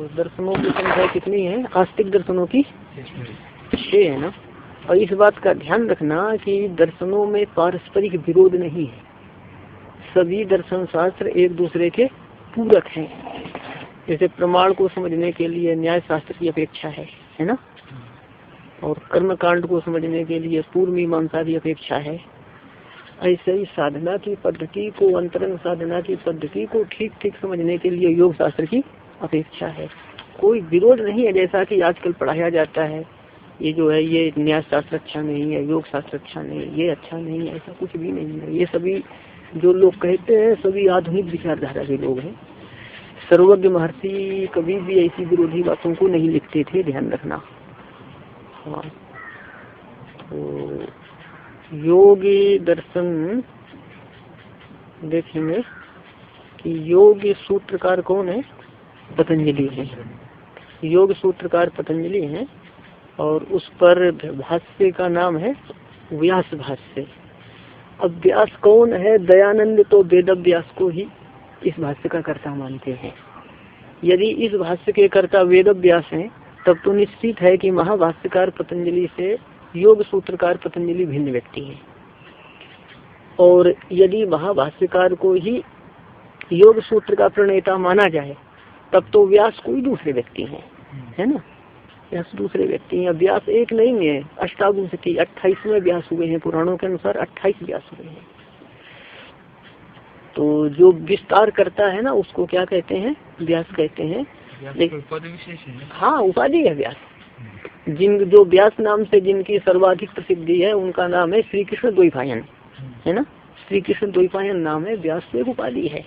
दर्शनों की संख्या कितनी है? आस्तिक दर्शनों की 6 है ना। और इस बात का ध्यान रखना कि दर्शनों में पारस्परिक विरोध नहीं है, सभी दर्शन शास्त्र एक दूसरे के पूरक हैं। जैसे प्रमाण को समझने के लिए न्याय शास्त्र की अपेक्षा है ना, और कर्म कांड को समझने के लिए पूर्व मीमांसा की अपेक्षा है। ऐसे ही साधना की पद्धति को, अंतरंग साधना की पद्धति को ठीक ठीक समझने के लिए योग शास्त्र की अपेक्षा है। कोई विरोध नहीं है, जैसा कि आजकल पढ़ाया जाता है ये जो है ये न्याय शास्त्र अच्छा नहीं है, योग शास्त्र अच्छा नहीं है, ये अच्छा नहीं है, ऐसा कुछ भी नहीं है। ये सभी जो लोग कहते हैं सभी आधुनिक विचारधारा के लोग हैं। सर्वज्ञ महर्षि कभी भी ऐसी विरोधी बातों को नहीं लिखते थे, ध्यान रखना। हाँ, तो योग दर्शन देखेंगे कि योग सूत्रकार कौन है? पतंजलि है। योग सूत्रकार पतंजलि है और उस पर भाष्य का नाम है व्यास भाष्य। अब व्यास कौन है? दयानंद तो वेद व्यास को ही इस भाष्य का कर्ता मानते हैं। यदि इस भाष्य के कर्ता वेद व्यास हैं तब तो निश्चित है कि महाभाष्यकार पतंजलि से योग सूत्रकार पतंजलि भिन्न व्यक्ति है। और यदि महाभाष्यकार को ही योग सूत्र का प्रणेता माना जाए तब तो व्यास कोई दूसरे व्यक्ति हैं, है ना। व्यास दूसरे व्यक्ति हैं। व्यास एक नहीं है, अष्टाविंशति 28वें व्यास हुए हैं। पुराणों के अनुसार 28 व्यास हुए हैं। तो जो विस्तार करता है ना उसको क्या कहते हैं? व्यास कहते हैं। हाँ, उपाधि है व्यास। जो व्यास नाम से जिनकी सर्वाधिक प्रसिद्धि है उनका नाम है श्री कृष्ण द्वैपायन, है ना। श्री कृष्ण द्वैपायन नाम है, व्यास से उपाधि है।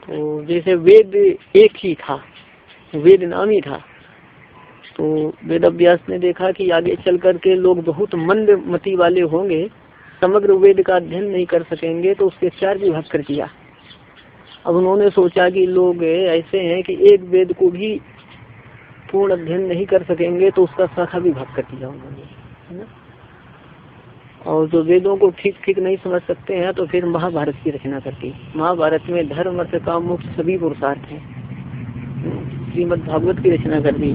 तो जैसे वेद एक ही था, वेद नाम ही था, तो वेद व्यास ने देखा कि आगे चल करके लोग बहुत मंद मति वाले होंगे, समग्र वेद का अध्ययन नहीं कर सकेंगे, तो उसके 4 विभाग कर दिया। अब उन्होंने सोचा कि लोग ऐसे हैं कि एक वेद को भी पूर्ण अध्ययन नहीं कर सकेंगे, तो उसका शाखा विभाग कर दिया उन्होंने, है ना। और जो वेदों को ठीक ठीक नहीं समझ सकते हैं तो फिर महाभारत की रचना कर दी। महाभारत में धर्म अर्थ काम मोक्ष सभी पुरुषार्थ हैं। श्रीमद् भागवत की रचना कर दी,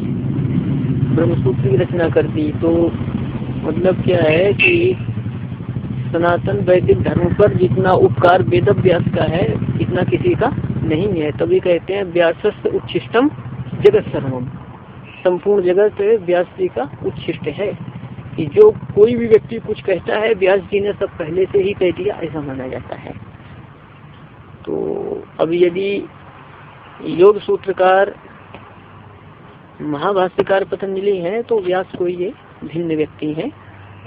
ब्रह्मसूत्र की रचना कर दी। तो मतलब क्या है कि सनातन वैदिक धर्म पर जितना उपकार वेद व्यास का है इतना किसी का नहीं है। तभी कहते हैं व्यासस्य उच्छिष्टम जगत सर्वम, संपूर्ण जगत व्यास जी का उच्छिष्ट है। कि जो कोई भी व्यक्ति कुछ कहता है व्यास जी ने सब पहले से ही कह दिया, ऐसा माना जाता है। तो अब यदि योग सूत्रकार महाभाष्यकार पतंजलि हैं तो व्यास को ये भिन्न व्यक्ति हैं।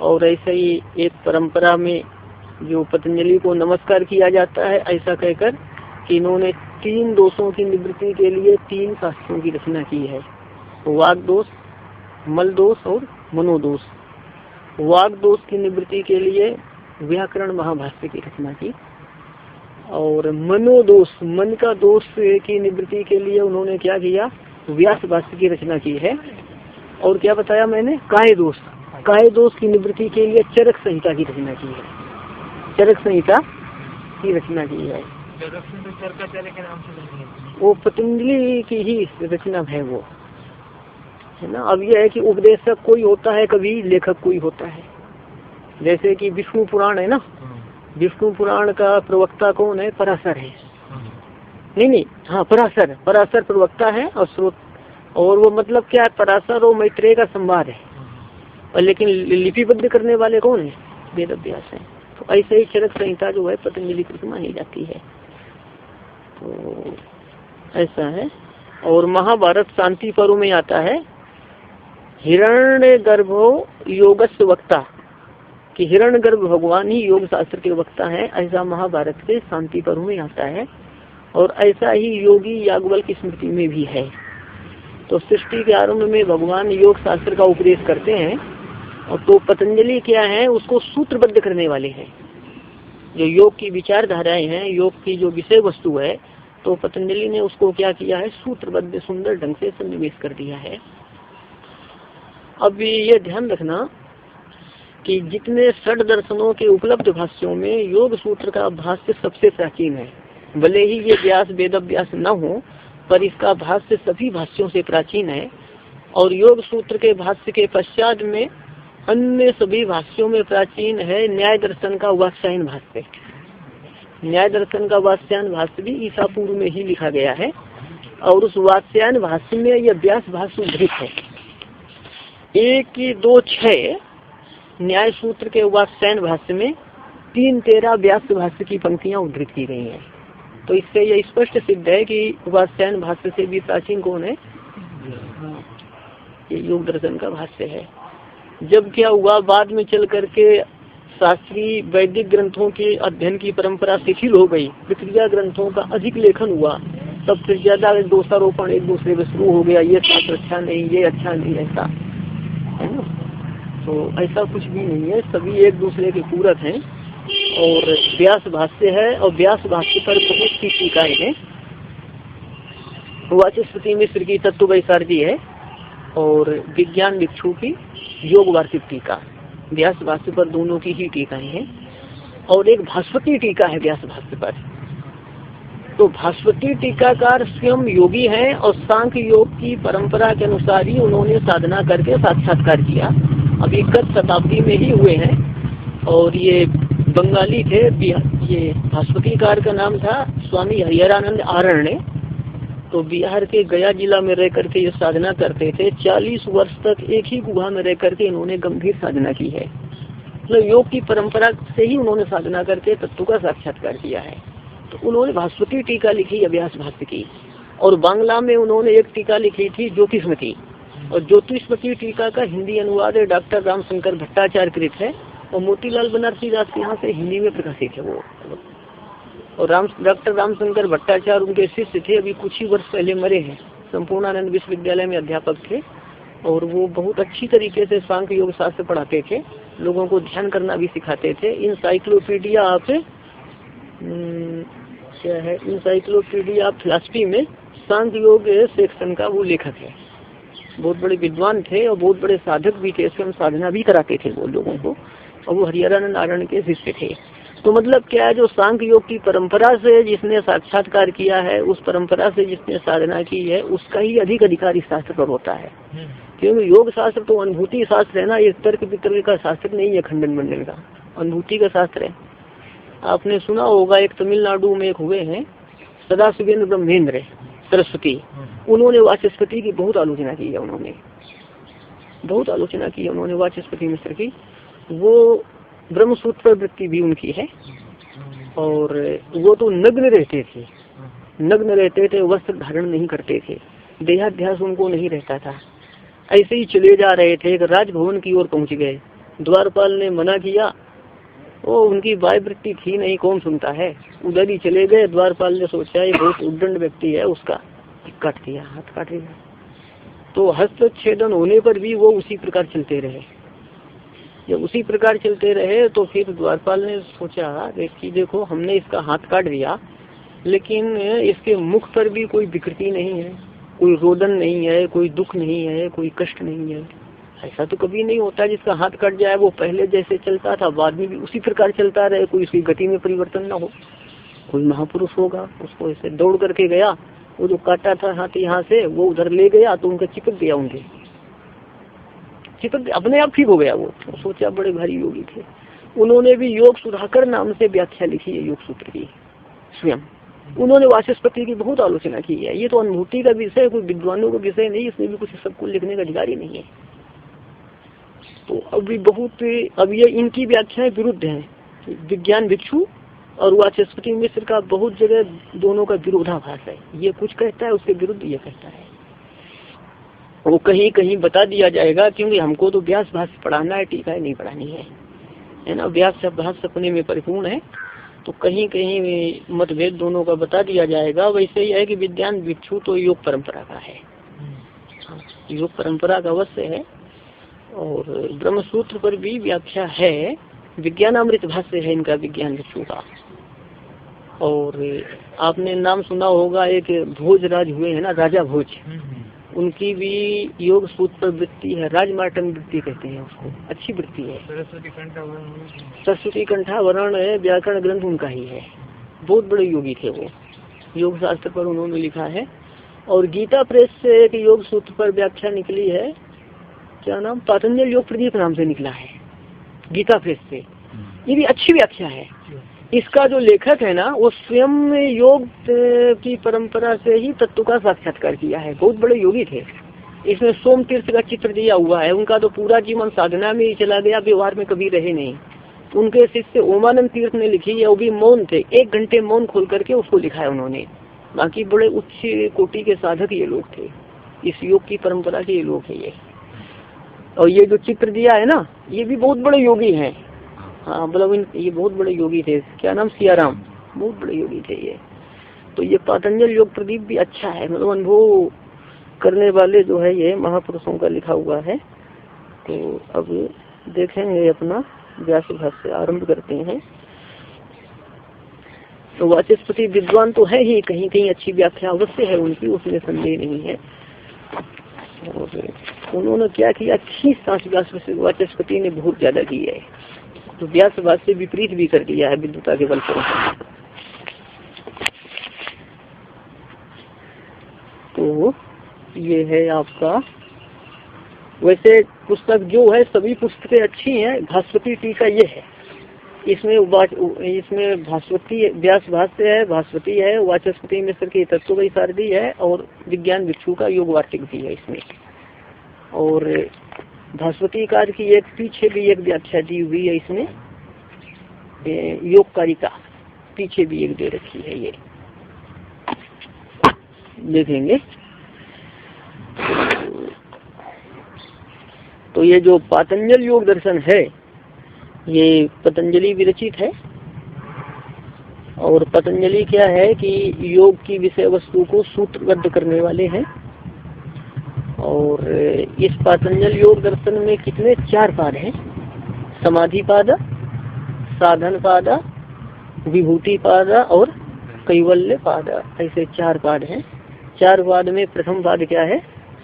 और ऐसे ही एक परंपरा में जो पतंजलि को नमस्कार किया जाता है ऐसा कहकर कि इन्होंने 3 दोषों की निवृत्ति के लिए 3 शास्त्रों की रचना की है, वाग दोष, मल दोष और मनोदोष। वाग दोष की निवृत्ति के लिए व्याकरण महाभाष्य की रचना की, और मनोदोष, मन का दोष की निवृत्ति के लिए उन्होंने क्या किया? व्यास भाष्य की रचना की है। और क्या बताया मैंने? काय दोष, काय दोष की निवृत्ति के लिए चरक संहिता की रचना की है। चरक संहिता की रचना की है, वो पतंजलि की ही रचना है वो, है ना। अब यह है कि उपदेशक कोई होता है, कभी लेखक कोई होता है। जैसे कि विष्णु पुराण है ना, विष्णु पुराण का प्रवक्ता कौन है? पराशर है। नहीं, हाँ, पराशर प्रवक्ता है और स्रोत, और वो मतलब क्या है? पराशर और मैत्रेय का संवाद है, और लेकिन लिपिबद्ध करने वाले कौन है? वेद व्यास है। तो ऐसे ही चरक संहिता जो है पतंजलि कृत मानी जाती है। तो ऐसा है। और महाभारत शांति पर्व में आता है हिरण्य गर्भो योगस्य वक्ता, कि हिरण्य गर्भ भगवान ही योग शास्त्र के वक्ता है, ऐसा महाभारत के शांति पर्व में आता है। और ऐसा ही योगी याज्ञवल्क्य की स्मृति में भी है। तो सृष्टि के आरंभ में भगवान योग शास्त्र का उपदेश करते हैं, और तो पतंजलि क्या है? उसको सूत्रबद्ध करने वाले हैं। जो योग की विचारधाराएं हैं, योग की जो विषय वस्तु है, तो पतंजलि ने उसको क्या किया है? सूत्रबद्ध सुंदर ढंग से सन्निवेश कर दिया है। अब ये ध्यान रखना कि जितने षड दर्शनों के उपलब्ध भाष्यों में योग सूत्र का भाष्य सबसे प्राचीन है। भले ही ये व्यास वेद व्यास न हो, पर इसका भाष्य सभी भाष्यों से प्राचीन है। और योग सूत्र के भाष्य के पश्चात में अन्य सभी भाष्यों में प्राचीन है न्याय दर्शन का वात्स्यायन भाष्य। न्याय दर्शन का वात्स्यायन भाष्य भी ईसा पूर्व में ही लिखा गया है और उस वात्स्यायन भाष्य में यह व्यास भाष्य उद्धृत है। 1-2-6 न्याय सूत्र के वात्स्यायन भाष्य में 3-13 व्यास भाष्य की पंक्तियां उद्धृत की गई हैं। तो इससे यह स्पष्ट सिद्ध है कि वात्स्यायन भाष्य से भी प्राचीन कौन है? ये योग दर्शन का भाष्य है। जब क्या हुआ, बाद में चल करके शास्त्रीय वैदिक ग्रंथों के अध्ययन की परंपरा शिथिल हो गई, प्रक्रिया ग्रंथों का अधिक लेखन हुआ, तब फिर ज्यादा दोषारोपण एक दूसरे में शुरू हो गया। ये शास्त्र अच्छा नहीं, ये अच्छा नहीं, ऐसा है ना। तो ऐसा कुछ भी नहीं है, सभी एक दूसरे के पूरक हैं। और व्यास भाष्य है और व्यास भाष्य पर बहुत सी टीकाएं हैं। वाचस्पति मिश्र की तत्व वैसारदी है और विज्ञान भिक्षु की योग वार्षिक टीका, व्यास भाष्य पर दोनों की ही टीकाएं हैं। और एक भास्वती टीका है व्यास भाष्य पर। तो भास्वती टीकाकार स्वयं योगी हैं और सांख्य योग की परंपरा के अनुसार ही उन्होंने साधना करके साक्षात्कार किया। अभी गत शताब्दी में ही हुए हैं और ये बंगाली थे। ये भास्वतीकार का नाम था स्वामी हरिहरानंद आरण्य। तो बिहार के गया जिला में रह करके ये साधना करते थे। 40 वर्ष तक एक ही गुहा में रह करके इन्होंने गंभीर साधना की है। मतलब योग की परंपरा से ही उन्होंने साधना करके तत्व का साक्षात्कार किया है। तो उन्होंने भास्वती टीका लिखी व्यास भाष्य की। और बांग्ला में उन्होंने एक टीका लिखी थी ज्योतिष्मती। और ज्योतिष्मती टीका का हिंदी अनुवाद डॉक्टर रामशंकर भट्टाचार्य कृत है और मोतीलाल बनारसी दास के यहाँ से हिंदी में प्रकाशित है वो। और डॉक्टर रामशंकर भट्टाचार्य उनके शिष्य थे, अभी कुछ ही वर्ष पहले मरे हैं। संपूर्णानंद विश्वविद्यालय में अध्यापक थे और वो बहुत अच्छी तरीके से सांख्य योग शास्त्र पढ़ाते थे, लोगों को ध्यान करना भी सिखाते थे। इंसाइक्लोपीडिया ऑफ क्या है, इंसाइक्लोपीडिया ऑफ फिलॉसफी में सांख्य योग सेक्शन का वो लेखक है। बहुत बड़े विद्वान थे और बहुत बड़े साधक भी थे, स्वयं साधना भी कराते थे वो लोगों को। और वो हरिहरानंद आरण्य के शिष्य थे। तो मतलब क्या है, जो सांख्य योग की परंपरा से जिसने साक्षात्कार किया है, उस परंपरा से जिसने साधना की है, उसका ही अधिक अधिकार इस शास्त्र पर होता है। क्योंकि योग शास्त्र तो अनुभूति शास्त्र है ना, ये तर्क वितर्क का शास्त्र नहीं है, खंडन मंडन का, अनुभूति का शास्त्र है। आपने सुना होगा एक तमिलनाडु में एक हुए हैं सदाशिवेंद्र ब्रह्मेंद्र सरस्वती, उन्होंने वाचस्पति की बहुत आलोचना की है। उन्होंने बहुत आलोचना की है उन्होंने वाचस्पति मिश्र की। वो ब्रह्मसूत्र वृत्ति भी उनकी है। और वो तो नग्न रहते थे, नग्न रहते थे, वस्त्र धारण नहीं करते थे, देहाध्यास उनको नहीं रहता था। ऐसे ही चले जा रहे थे, एक राजभवन की ओर पहुंच गए। द्वारपाल ने मना किया, वो उनकी वाय वृत्ति थी नहीं, कौन सुनता है, उधर ही चले गए। द्वारपाल ने सोचा ये बहुत उद्दंड व्यक्ति है, उसका काट दिया, हाथ काट दिया। तो हस्तच्छेदन होने पर भी वो उसी प्रकार चलते रहे। जब उसी प्रकार चलते रहे तो फिर द्वारपाल ने सोचा कि देखो हमने इसका हाथ काट दिया, लेकिन इसके मुख पर भी कोई विकृति नहीं है, कोई रोदन नहीं है, कोई दुख नहीं है, कोई कष्ट नहीं है। ऐसा तो कभी नहीं होता जिसका हाथ कट जाए वो पहले जैसे चलता था बाद में भी उसी प्रकार चलता रहे, कोई उसकी गति में परिवर्तन ना हो। कोई महापुरुष होगा, उसको ऐसे दौड़ करके गया, वो जो काटा था हाथ यहाँ से वो उधर ले गया तो उनका चिपक गया, उनके चिपक अपने आप ठीक हो गया। वो सोचा बड़े भारी योगी थे। उन्होंने भी योग सुधाकर नाम से व्याख्या लिखी है योग सूत्र की स्वयं। उन्होंने वाचस्पति की बहुत आलोचना की है। ये तो अनुभूति का विषय, कोई विद्वानों का विषय नहीं, इसमें भी कुछ सबको लिखने का अधिकार ही नहीं है। तो अभी बहुत, अब ये इनकी व्याख्याएं विरुद्ध हैं। विज्ञान भिक्षु और वाचस्पति मिश्र का बहुत जगह दोनों का विरोधाभास है। ये कुछ कहता है, उसके विरुद्ध ये कहता है। वो कहीं कहीं बता दिया जाएगा, क्योंकि हमको तो व्यास भाष्य पढ़ाना है, टीकाएं नहीं पढ़ानी है ना। व्यास भाष्य अपने में परिपूर्ण है, तो कहीं कहीं मतभेद दोनों का बता दिया जाएगा। वैसे ही है कि विज्ञान भिक्षु तो योग परंपरा का है, योग परंपरा का अवश्य है। और ब्रह्मसूत्र पर भी व्याख्या है, विज्ञानामृत भाष्य है इनका, विज्ञान भिक्षु का। और आपने नाम सुना होगा, एक भोजराज हुए हैं ना, राजा भोज, उनकी भी योग सूत्र पर वृत्ति है, राजमार्टन वृत्ति कहते हैं उसको, अच्छी वृत्ति है। सरस्वती कंठावरण है, व्याकरण ग्रंथ उनका ही है। बहुत बड़े योगी थे वो, योग शास्त्र पर उन्होंने लिखा है। और गीता प्रेस से एक योग सूत्र पर व्याख्या निकली है, क्या नाम, पातंजल योग प्रदीप नाम से निकला है गीता प्रेस से। ये भी अच्छी व्याख्या है। इसका जो लेखक है ना वो स्वयं योग की परंपरा से ही तत्व का साक्षात्कार किया है, बहुत बड़े योगी थे। इसमें सोम तीर्थ का चित्र दिया हुआ है, उनका तो पूरा जीवन साधना में ही चला गया, व्यवहार में कभी रहे नहीं। उनके शिष्य ओमानंद तीर्थ ने लिखी है, वो भी मौन थे, 1 घंटे मौन खोल करके उसको लिखा है उन्होंने। बाकी बड़े उच्च कोटि के साधक ये लोग थे, इस योग की परंपरा के ये लोग है ये। और ये जो चित्र दिया है ना, ये भी बहुत बड़े योगी हैं। हाँ मतलब ये बहुत बड़े योगी थे, क्या नाम, सियाराम, बहुत बड़े योगी थे ये। तो ये पातंजल योग प्रदीप भी अच्छा है, मतलब अनुभव करने वाले जो है ये महापुरुषों का लिखा हुआ है। तो अब देखेंगे अपना व्यास भाष्य आरंभ करते हैं। तो वाचस्पति विद्वान तो है ही, कहीं कहीं अच्छी व्याख्या अवश्य है उनकी, उसमें संदेह नहीं है। और उन्होंने क्या किया, खींच सांस वाचस्पति ने बहुत ज्यादा की है, तो व्यास भाष्य से विपरीत भी कर दिया है विद्वता के बल पर। तो ये है आपका, वैसे पुस्तक जो है सभी पुस्तकें अच्छी हैं, भास्वती टीका ये है, इसमें भास्वती व्यास भाष्य है, भास्वती है, वाचस्पति मिश्र की तत्व सारदी है, और विज्ञान भिक्षु का योग वार्तिक भी है इसमें। और भास्वती कार की एक पीछे भी एक व्याख्या दी हुई है इसमें, योग कारिका पीछे भी एक दे रखी है, ये देखेंगे। तो ये जो पातंजल योग दर्शन है ये पतंजलि विरचित है। और पतंजलि क्या है कि योग की विषय वस्तु को सूत्रबद्ध करने वाले हैं। और इस पातंजल योग दर्शन में कितने 4 पाद हैं, समाधि पाद, साधन पाद, विभूति पाद और कैवल्य पाद, ऐसे 4 पाद हैं। 4 पाद में प्रथम पाद क्या है,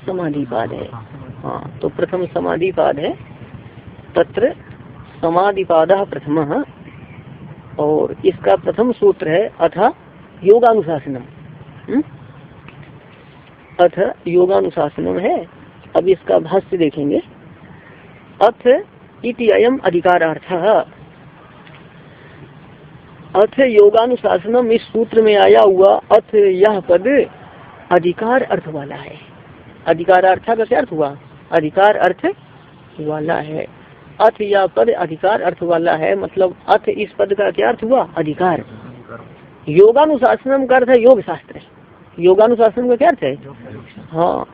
समाधि पाद है। हाँ, तो प्रथम समाधि पाद है, तत्र समाधि पाद प्रथम। और इसका प्रथम सूत्र है अथ योगानुशासनम, अथ योगानुशासनम है। अब इसका भाष्य देखेंगे। अथ इति अयम अधिकारार्थः, अथ योगानुशासनम इस सूत्र में आया हुआ अथ यह पद अधिकार अर्थ वाला है। अधिकारार्थ का क्या अर्थ हुआ, अधिकार अर्थ वाला है। अथ यह पद अधिकार अर्थ वाला है, मतलब अथ इस पद का क्या अर्थ हुआ, अधिकार। योगानुशासनम का अर्थ है योग शास्त्र, योगानुशासन का क्या अर्थ है, हाँ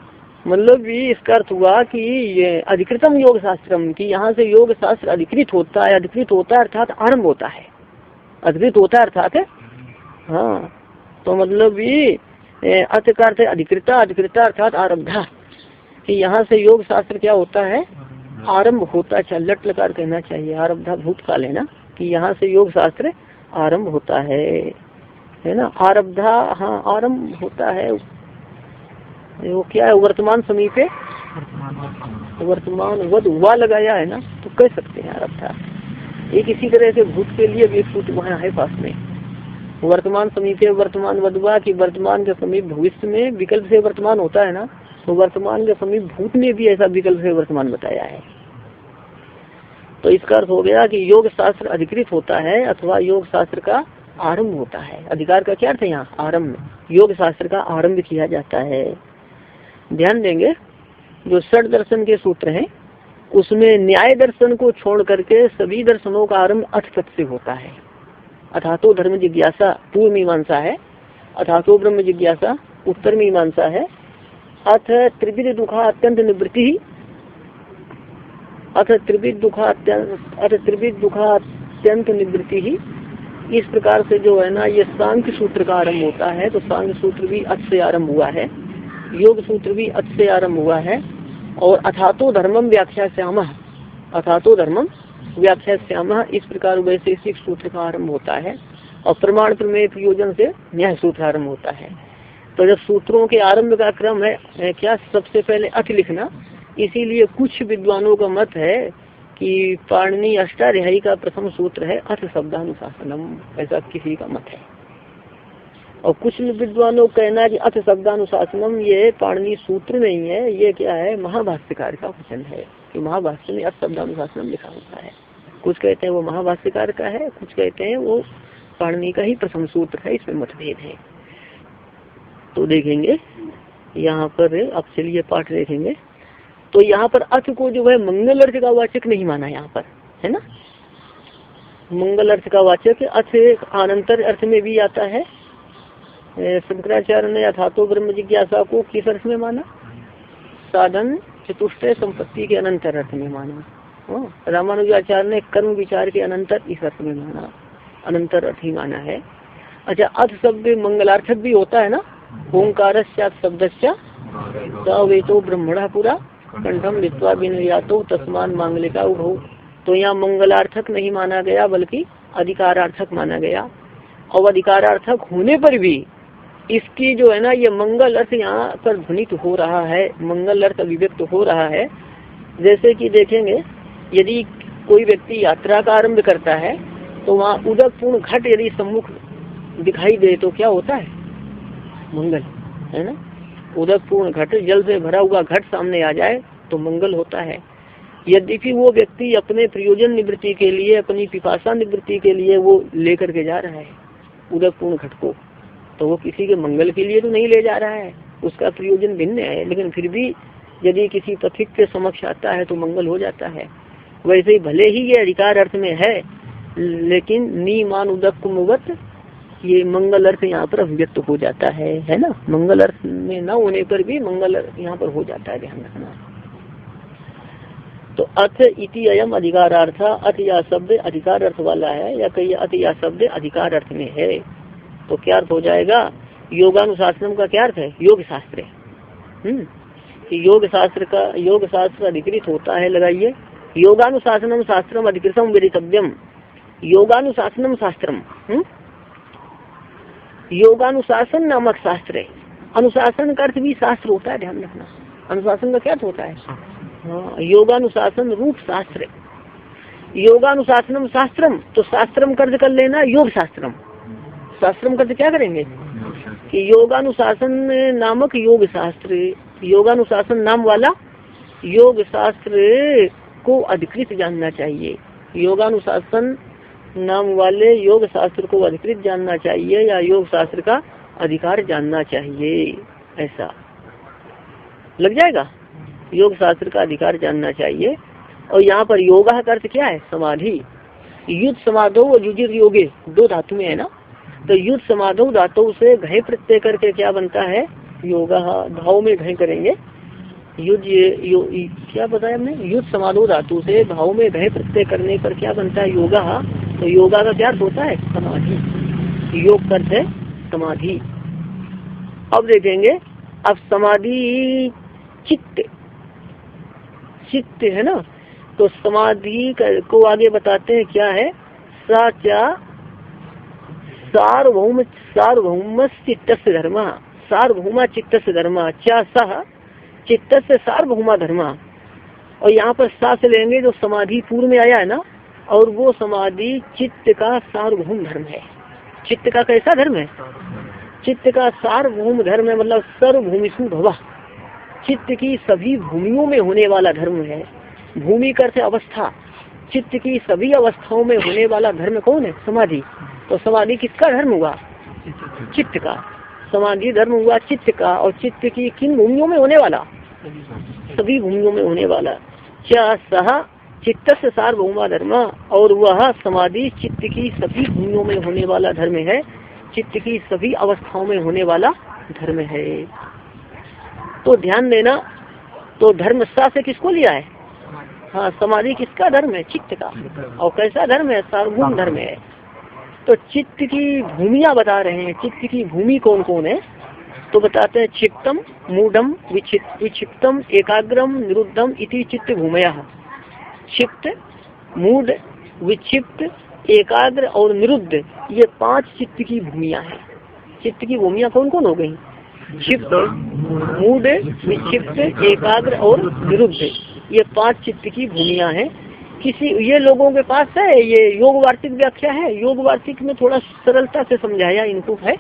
मतलब भी इसका अर्थ हुआ कि ये अधिकृतम योग शास्त्रम, की यहाँ से योग शास्त्र अधिकृत होता है। अधिकृत होता है अर्थात आरंभ होता है, अधिकृत होता है अर्थात हाँ, तो मतलब भी अर्थ का अर्थ है अधिकृता, अधिकृता अर्थात आरब्धा, कि यहाँ से योग शास्त्र क्या होता है, आरंभ होता है। लट लकार कहना चाहिए, आरब्धा भूतकाल है ना, कि यहाँ से योग शास्त्र आरंभ होता है ना, आरब्धा, हाँ आरंभ होता है। वो क्या है, वर्तमान समीपे, वर्तमान वध हुआ लगाया है ना, तो कह सकते हैं आरब्धा। एक इसी तरह से भूत के लिए भी एक सूत्र वहाँ है पास में, वर्तमान समीपे वर्तमान वधुआ, की वर्तमान के समीप भविष्य में विकल्प से वर्तमान होता है ना, तो वर्तमान के समीप भूत में भी ऐसा विकल्प से वर्तमान बताया है। तो इसका अर्थ हो गया कि योग शास्त्र अधिकृत होता है अथवा योग शास्त्र का आरंभ होता है। अधिकार का क्या अर्थ है यहाँ, आरंभ, योग शास्त्र का आरंभ किया जाता है। ध्यान देंगे जो षड दर्शन के सूत्र हैं उसमें न्याय दर्शन को छोड़ करके सभी दर्शनों का आरंभ अथ तत् से होता है। अथातो धर्म जिज्ञासा पूर्व मीमांसा है, अथातो ब्रह्म जिज्ञासा उत्तर मीमांसा है। अथ त्रिविध दुखा अत्यंत निवृत्ति, अथ त्रिविध दुखा अत्यंत निवृत्ति ही। इस प्रकार से जो है ना ये सांख्य सूत्र का आरंभ होता है। तो सांख्य सूत्र भी अथ से आरंभ हुआ है, योग सूत्र भी अथ से आरंभ हुआ है। और अथातो धर्मम व्याख्या श्यामः, अथातो धर्मम व्याख्या श्यामः, इस प्रकार वैशेषिक सूत्र का आरंभ होता है। और प्रमाण प्रमेय प्रयोजन से न्याय सूत्र आरंभ होता है। तो जब सूत्रों के आरंभ का क्रम है क्या, सबसे पहले अथ लिखना। इसीलिए कुछ विद्वानों का मत है कि पाणिनि अष्टाध्यायी का प्रथम सूत्र है अथ शब्दानुशासनम, ऐसा किसी का मत है। और कुछ विद्वानों का कहना है कि अथ शब्दानुशासनम ये पाणिनि सूत्र नहीं है, ये क्या है महाभाष्यकार का वचन है कि महाभाष्य में अथ शब्दानुशासनम लिखा होता है। कुछ कहते हैं वो महाभाष्यकार का है, कुछ कहते हैं वो पाणिनि का ही प्रथम सूत्र है, इसमें मतभेद है। तो देखेंगे यहाँ पर, अब चलिए पाठ देखेंगे। तो यहाँ पर अथ को जो है मंगल अर्थ का वाचक नहीं माना यहाँ पर, है ना। मंगल अर्थ का वाचक अथ अनंतर अर्थ में भी आता है। शंकराचार्य ने अथातो ब्रह्म जिज्ञासा को किस अर्थ में माना, साधन चतुष्टय संपत्ति के अनंतर अर्थ में माना। रामानुजाचार्य ने कर्म विचार के अनंतर इस अर्थ में माना, अनंतर अर्थ ही माना है। अच्छा, अथ शब्द मंगलार्थक भी होता है ना, ओंकार शब्दस्या वेतो ब्रह्मणा पुरा कंठम लित्वा विनयातो तस्मान मांगलिका उभौ। तो यहाँ मंगलार्थक नहीं माना गया बल्कि अधिकारार्थक माना गया। और अधिकारार्थक होने पर भी इसकी जो है ना ये मंगल अर्थ यहाँ पर ध्वनित हो रहा है, मंगल अर्थ अभिव्यक्त हो रहा है। जैसे कि देखेंगे यदि कोई व्यक्ति यात्रा का आरंभ करता है तो वहाँ उदकपूर्ण घट यदि सम्मुख दिखाई दे तो क्या होता है, मंगल, है ना। उदकपूर्ण घट, जल से भरा हुआ घट सामने आ जाए तो मंगल होता है। यद्यपि वो व्यक्ति अपने प्रयोजन निवृत्ति के लिए, अपनी पिपासा निवृत्ति के लिए वो लेकर के जा रहा है उदकपूर्ण घट को, तो वो किसी के मंगल के लिए तो नहीं ले जा रहा है, उसका प्रयोजन भिन्न है, लेकिन फिर भी यदि किसी पथिक के समक्ष आता है तो मंगल हो जाता है। वैसे ही भले ही ये अधिकार अर्थ में है, लेकिन नीमान उदक कुमवत ये मंगल अर्थ यहाँ पर अभिव्यक्त हो जाता है ना। मंगल अर्थ में न होने पर भी मंगल अर्थ यहाँ पर हो जाता है, ध्यान रखना। तो अथ इति अयम अधिकारार्थ, अथ या शब्द अधिकार अर्थ वाला है, या कहीं अथ या शब्द अधिकार अर्थ में है, तो क्या अर्थ हो जाएगा। योगानुशासनम का क्या अर्थ है, योग शास्त्र। योग शास्त्र का, योग शास्त्र अधिकृत होता है, लगाइए योगानुशासनम शास्त्रम अधिकृतम विदितव्यम। योगानुशासनम शास्त्रम, योगानुशासन नामक शास्त्र है। अनुशासन का अर्थ भी शास्त्र होता है, ध्यान रखना। अनुशासन का क्या अर्थ होता है, हाँ, योगानुशासन रूप शास्त्र। योगानुशासनम शास्त्रम, तो शास्त्रम कर्ज कर लेना योग शास्त्रम। शास्त्रम कर्ज क्या करेंगे कि योगानुशासन नामक योग शास्त्र, योगानुशासन नाम वाला योग शास्त्र को अधिकृत जानना चाहिए। योगानुशासन नाम वाले योग शास्त्र को अधिकृत जानना चाहिए, या योग शास्त्र का अधिकार जानना चाहिए, ऐसा लग जाएगा। योग शास्त्र का अधिकार जानना चाहिए। और यहाँ पर योगा का अर्थ क्या है, समाधि। युद्ध समाधो व युजिर योगे, दो धातु में है ना, तो युद्ध समाधो धातु से घय प्रत्यय करके क्या बनता है, योगा। भाव में घय करेंगे, युद्ध क्या बताया हमने, युद्ध समाधो धातु से भाव में घय प्रत्यय करने पर क्या बनता है, योगा। तो योगा का क्या अर्थ होता है, समाधि। योग का अर्थ है समाधि। अब देखेंगे, अब समाधि चित्त, चित्त है ना, तो समाधि को आगे बताते हैं क्या है, साचा सार्वभौम, सार्वभौम चित्तस्य धर्म, सार्वभौमा चित्तस्य धर्म, चा सह चित्तस्य सार्वभौमा धर्म। और यहाँ पर सा से लेंगे जो समाधि पूर्व में आया है ना, और वो समाधि चित्त का सार्वभौम धर्म है। चित्त का कैसा धर्म है, चित्त का सार्वभौम धर्म है, मतलब सर्वभूमिषु भवा, चित्त की सभी भूमियों में होने वाला धर्म है। भूमि का अर्थ अवस्था, चित्त की सभी अवस्थाओं में होने वाला धर्म कौन है, समाधि। तो समाधि किसका धर्म हुआ, चित्त का। समाधि धर्म हुआ चित्त का, और चित्त की किन भूमियों में होने वाला, सभी भूमियों में होने वाला। क्या सह चित्त से सार्वभौमा धर्म, और वह समाधि चित्त की सभी भूमियों में होने वाला धर्म है, चित्त की सभी अवस्थाओं में होने वाला धर्म है। तो ध्यान देना, तो धर्म सा से किसको लिया है, हाँ, समाधि किसका धर्म है, चित्त का। और कैसा धर्म है, सार्वभौम धर्म है। तो चित्त की भूमिया बता रहे हैं, चित्त की भूमि कौन कौन है, तो बताते हैं क्षिप्तम मूढ़म विक्षिप्तम एकाग्रम निरुद्धम इति चित्त भूमया। क्षिप्त, मूढ़, विक्षिप्त, एकाग्र और निरुद्ध, ये 5 चित्त की भूमियां हैं। चित्त की भूमियां कौन कौन हो गई, क्षिप्त, मूढ़, विक्षिप्त, एकाग्र और निरुद्ध, ये 5 चित्त की भूमियां हैं। किसी ये लोगों के पास है, ये योग वार्तिक व्याख्या है, योग वार्तिक में थोड़ा सरलता से समझाया इनको है,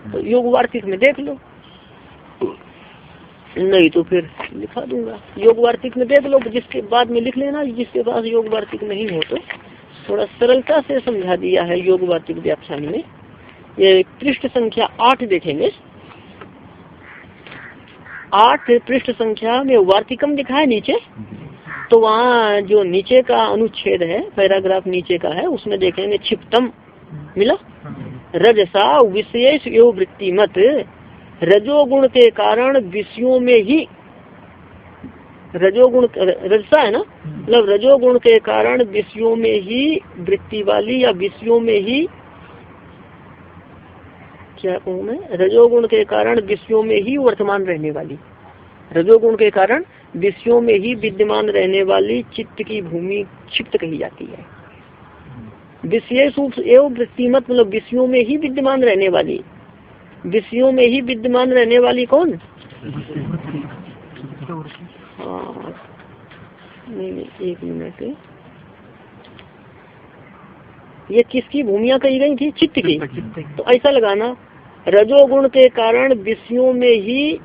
तो योग वार्तिक में देख लो, नहीं तो फिर लिखा दूंगा। योग वार्तिक में देख लो, जिसके बाद में लिख लेना। जिसके पास योग वार्तिक नहीं हो तो थोड़ा सरलता से समझा दिया है योग वार्तिक व्याख्यान में। ये पृष्ठ संख्या 8 देखेंगे। 8 पृष्ठ संख्या में वार्तिकम लिखा है नीचे, तो वहाँ जो नीचे का अनुच्छेद है, पैराग्राफ नीचे का है, उसमें देखेंगे क्षिप्तम मिला। रजसा विशेष एवं वृत्तिमत, रजोगुण के कारण विषयों में ही, रजोगुण रजसा है ना, मतलब रजोगुण के कारण विषयों में ही वृत्ति वाली, या विषयों में ही, क्या कहूँ मैं, रजोगुण के कारण विषयों में ही वर्तमान रहने वाली, रजोगुण के कारण विषयों में ही विद्यमान रहने वाली चित्त की भूमि क्षिप्त कही जाती है। विशेष रूप एवं वृत्तिमत, मतलब विषयों में ही विद्यमान रहने वाली, विषयों में ही विद्यमान रहने वाली कौन? हाँ नहीं, एक मिनट, ये किसकी भूमिया कही गई थी? चित्त की। तो ऐसा लगाना, रजोगुण के कारण विषयों में ही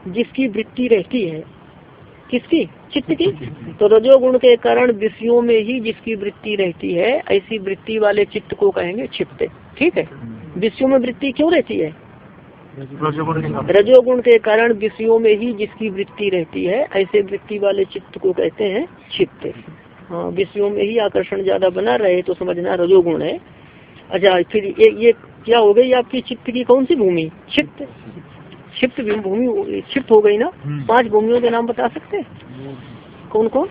जिसकी वृत्ति रहती है, किसकी? चित्त की। तो रजोगुण के कारण विषयों में ही जिसकी वृत्ति रहती है, ऐसी वृत्ति वाले चित्त को कहेंगे क्षिप्त। ठीक है। विषयों में वृत्ति क्यों रहती है? रजोगुण के कारण विषयों में ही जिसकी वृत्ति रहती है, ऐसे वृत्ति वाले चित्त को कहते हैं क्षिप्त। हाँ, विषयों में ही आकर्षण ज्यादा बना रहे तो समझना रजोगुण है। अच्छा, फिर ये क्या हो गई आपकी चित्त की कौन सी भूमि? क्षिप्त। क्षिप्त भूमि क्षिप्त हो गई ना। 5 भूमियों के नाम बता सकते हैं? कौन कौन?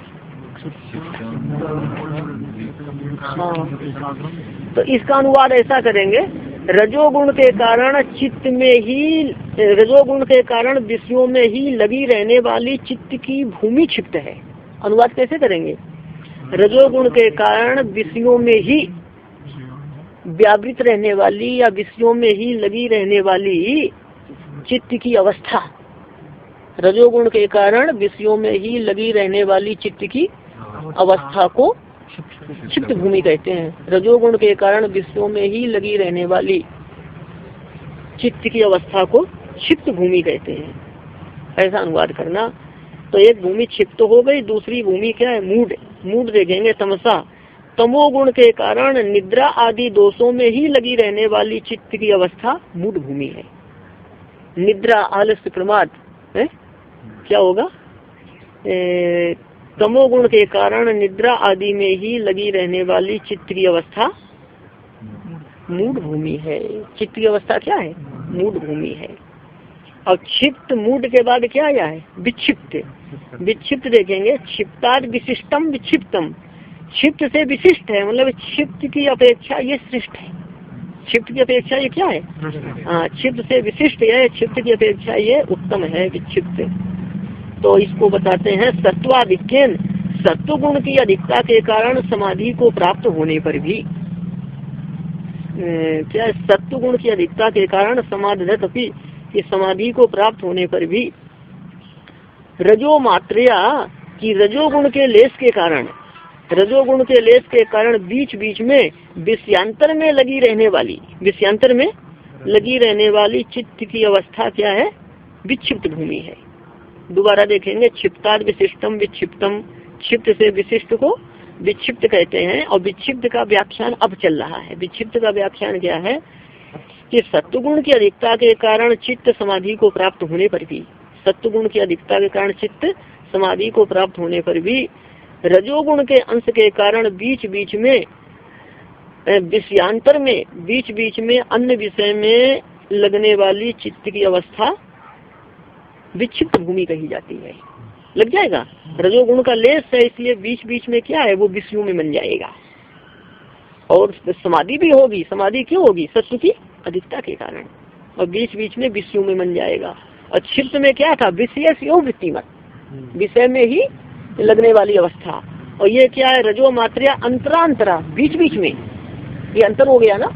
हाँ, तो इसका अनुवाद ऐसा करेंगे, रजोगुण के कारण चित्त में ही, रजोगुण के कारण विषयों में ही लगी रहने वाली चित्त की भूमि क्षिप्त है। अनुवाद कैसे करेंगे? रजोगुण के कारण विषयों में ही व्यावृत रहने वाली या विषयों में ही लगी रहने वाली चित्त की अवस्था, रजोगुण के कारण विषयों में ही लगी रहने वाली चित्त की अवस्था को क्षिप्त भूमि कहते हैं। रजोगुण के कारण विषयों में ही लगी रहने वाली चित्त की अवस्था को क्षिप्त भूमि कहते हैं। ऐसा अनुवाद करना। तो एक भूमि क्षिप्त हो गई, दूसरी भूमि क्या है? मूड। मूड देखेंगे तमसा, तमोगुण के कारण निद्रा आदि दोषों में ही लगी रहने वाली चित्त की अवस्था मूड भूमि है। निद्रा, आलस्य, प्रमाद है, क्या होगा? तमोगुण के कारण निद्रा आदि में ही लगी रहने वाली चित्त की अवस्था मूड भूमि है। चित्त की अवस्था क्या है? मूड भूमि है। अब क्षिप्त मूड के बाद क्या आया है? विक्षिप्त। विक्षिप्त देखेंगे, क्षिप्ताद विशिष्टम विक्षिप्तम, क्षिप्त से विशिष्ट है, मतलब क्षिप्त की अपेक्षा ये श्रेष्ठ है। क्षिप्त की अपेक्षा ये क्या है? हाँ, क्षिप्त से विशिष्ट है, क्षिप्त की अपेक्षा ये उत्तम है विक्षिप्त। तो इसको बताते हैं सत्वाधिक्यन, सत्व गुण की अधिकता के कारण समाधि को प्राप्त होने पर भी, क्या सत्व गुण की अधिकता के कारण समाधि अपनी, कि समाधि को प्राप्त होने पर भी रजो मात्रिया की रजोगुण के लेस के कारण, रजोगुण के लेस के कारण बीच बीच में विषयांतर में लगी रहने वाली, विषयांतर में लगी रहने वाली चित्त की अवस्था क्या है? विक्षिप्त भूमि है। दोबारा देखेंगे, क्षिप्ताद विशिष्टम विक्षिप्तम, क्षिप्त से विशिष्ट को विक्षिप्त कहते हैं। और विक्षिप्त का व्याख्यान अब चल रहा है। विक्षिप्त का व्याख्यान क्या है? कि सत्वगुण की अधिकता के कारण चित्त समाधि को प्राप्त होने पर भी, सत्वगुण की अधिकता के कारण चित्त समाधि को प्राप्त होने पर भी रजोगुण के अंश के कारण बीच बीच में विषयांतर में, बीच बीच में अन्य विषय में लगने वाली चित्त की अवस्था विक्षिप्त भूमि कही जाती है। लग जाएगा, रजोगुण का लेस है, इसलिए बीच बीच में क्या है? वो विषयों में बन जाएगा। और समाधि भी होगी। समाधि क्यों होगी? सत्व की अधिकता के कारण, और बीच बीच में विषयों में बन जाएगा। और क्षिप्त में क्या था? विशेष एवं वृत्तिमत, विषय में ही लगने वाली अवस्था। और ये क्या है? रजो मात्रा अंतरांतरा, बीच बीच में, ये अंतर हो गया ना।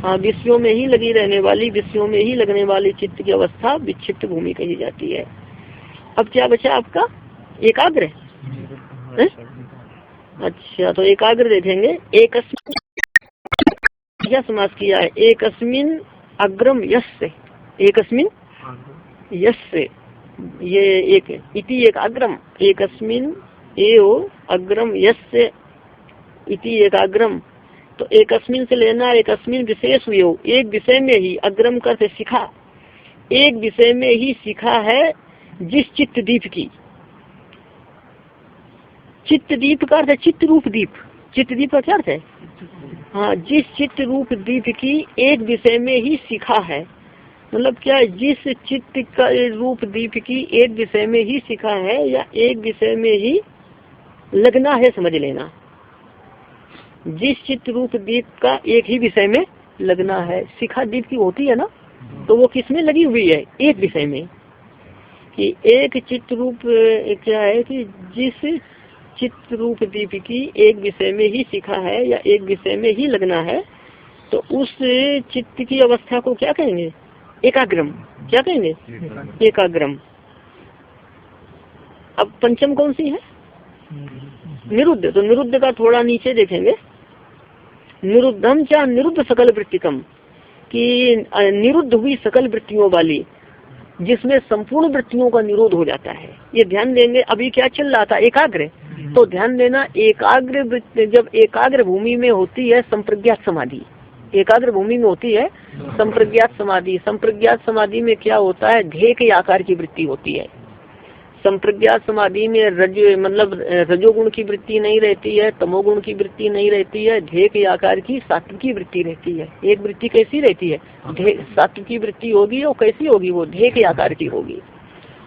हाँ, विषयों में ही लगी रहने वाली, विषयों में ही लगने वाली चित्त की अवस्था विक्षिप्त भूमि कही जाती है। अब क्या बचा आपका? एकाग्र। अच्छा, तो एकाग्र देखेंगे। एकस्मिन क्या समास किया है? एकस्मिन अग्रम यस्य, एकस्मिन यस्य, ये एक इति एक अग्रम, एकस्मिन एव अग्रम यस्य इति एक अग्रम। तो एकस्मिन से लेना, एकस्मिन विशेष योग, एक विषय में ही, अग्रम करते शिखा, एक विषय में ही शिखा है जिस चित्त दीप की। चित्त दीप का अर्थ है चित्त रूप दीप, चित्त दीप का क्या अर्थ है? हाँ, जिस चित्त रूप दीप की एक विषय में ही शिखा है, मतलब क्या, जिस चित्त का रूप दीप की एक विषय में ही शिखा है या एक विषय में ही लगना है, समझ लेना। जिस चित्त रूप दीप का एक ही विषय में लगना है, शिखा दीप की होती है ना, तो वो किसमें लगी हुई है? एक विषय में। कि एक चित्त रूप क्या है कि जिस चित्त रूप दीप की एक विषय में ही शिखा है या एक विषय में ही लगना है, तो उस चित्त की अवस्था को क्या कहेंगे? एकाग्रम। क्या कहेंगे? एकाग्रम। अब पंचम कौन सी है? निरुद्ध। तो निरुद्ध का थोड़ा नीचे देखेंगे, निरुद्धम क्या निरुद्ध सकल वृत्तिकम, कि निरुद्ध हुई सकल वृत्तियों वाली, जिसमें संपूर्ण वृत्तियों का निरोध हो जाता है। ये ध्यान देंगे। अभी क्या चल रहा था? एकाग्र। तो ध्यान देना, एकाग्र जब एकाग्र भूमि में होती है संप्रज्ञात समाधि, एकाग्र भूमि में होती है संप्रज्ञात समाधि। संप्रज्ञात समाधि में क्या होता है? ध्येय के आकार की वृत्ति होती है। संप्रज्ञात समाधि में रजोगुण की वृत्ति नहीं रहती है, तमोगुण की वृत्ति नहीं रहती है, ध्येय के आकार की सात्विकी वृत्ति रहती है। एक वृत्ति कैसी रहती है? सात्विकी वृत्ति होगी। और कैसी होगी? वो ध्येय के आकार की होगी।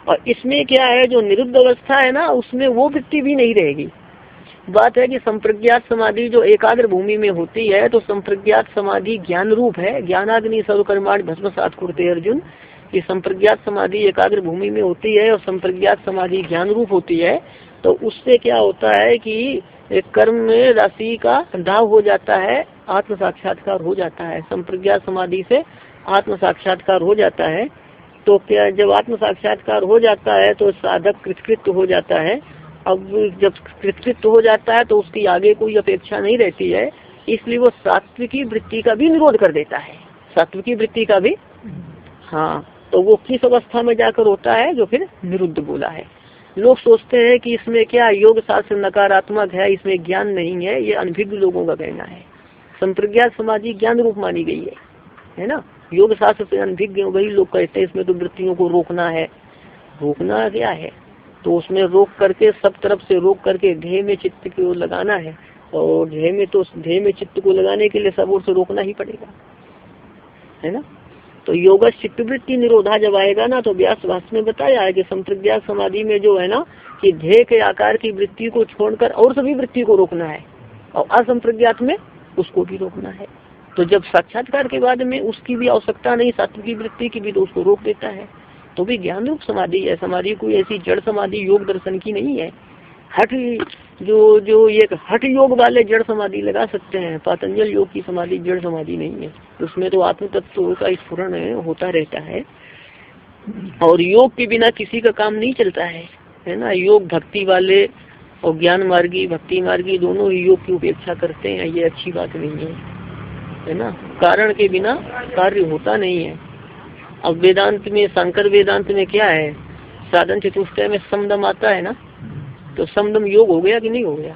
और इसमें क्या है, जो निरुद्ध अवस्था है ना, उसमें वो वृत्ति भी नहीं रहेगी। बात है कि संप्रज्ञात समाधि जो एकाग्र भूमि में होती है, तो संप्रज्ञात समाधि ज्ञान रूप है। ज्ञानाग्नि सर्वकर्माणि भस्मसात् कुरुते अर्जुन। कि संप्रज्ञात समाधि एकाग्र भूमि में होती है और संप्रज्ञात समाधि ज्ञान रूप होती है। तो उससे क्या होता है कि एक कर्म राशि का दाव हो जाता है, आत्म साक्षात्कार हो जाता है। संप्रज्ञात समाधि से आत्म साक्षात्कार हो जाता है। तो क्या, जब आत्म साक्षात्कार हो जाता है तो साधक कृतकृत्य हो जाता है। अब जब कृतकृत्य हो जाता है तो उसकी आगे कोई अपेक्षा नहीं रहती है, इसलिए वो सात्विकी वृत्ति का भी निरोध कर देता है। सात्विकी वृत्ति का भी, हाँ। तो वो किस अवस्था में जाकर होता है? जो फिर निरुद्ध बोला है। लोग सोचते हैं कि इसमें क्या योग शास्त्र नकारात्मक है, इसमें ज्ञान नहीं है, ये अनभिज्ञ लोगों का कहना है। संप्रज्ञात समाधि ज्ञान रूप मानी गई है ना। योग शास्त्र से अनभिज्ञ वही लोग कहते हैं इसमें तो वृत्तियों को रोकना है। रोकना क्या है? तो उसमें रोक करके, सब तरफ से रोक करके ध्येय में चित्त को लगाना है। और ध्येय में चित्त को लगाने के लिए सब ओर से रोकना ही पड़ेगा, है ना। तो योग चित्तवृत्ति निरोधा जब आएगा ना, तो व्यास भाष्य में बताया है कि संप्रज्ञात समाधि में जो है ना, कि ध्येय के आकार की वृत्ति को छोड़कर और सभी वृत्ति को रोकना है, और असंप्रज्ञात में उसको भी रोकना है। तो जब साक्षात्कार के बाद में उसकी भी आवश्यकता नहीं, सात्विकी वृत्ति की भी, तो उसको रोक देता है। तो भी ज्ञान रूप समाधि है। समाधि कोई ऐसी जड़ समाधि योग दर्शन की नहीं है। हठ जो ये हठ योग वाले जड़ समाधि लगा सकते हैं। पातंजल योग की समाधि जड़ समाधि नहीं है, उसमें तो आत्म तत्व का स्फुरण होता रहता है। और योग के बिना किसी का काम नहीं चलता है ना। योग भक्ति वाले और ज्ञान मार्गी, भक्ति मार्गी दोनों ही योग की उपेक्षा करते हैं, ये अच्छी बात नहीं है ना। कारण के बिना कार्य होता नहीं है। अब वेदांत में, शंकर वेदांत में क्या है, साधन चतुष्टय में समदम आता है ना। तो समदम योग हो गया कि नहीं हो गया?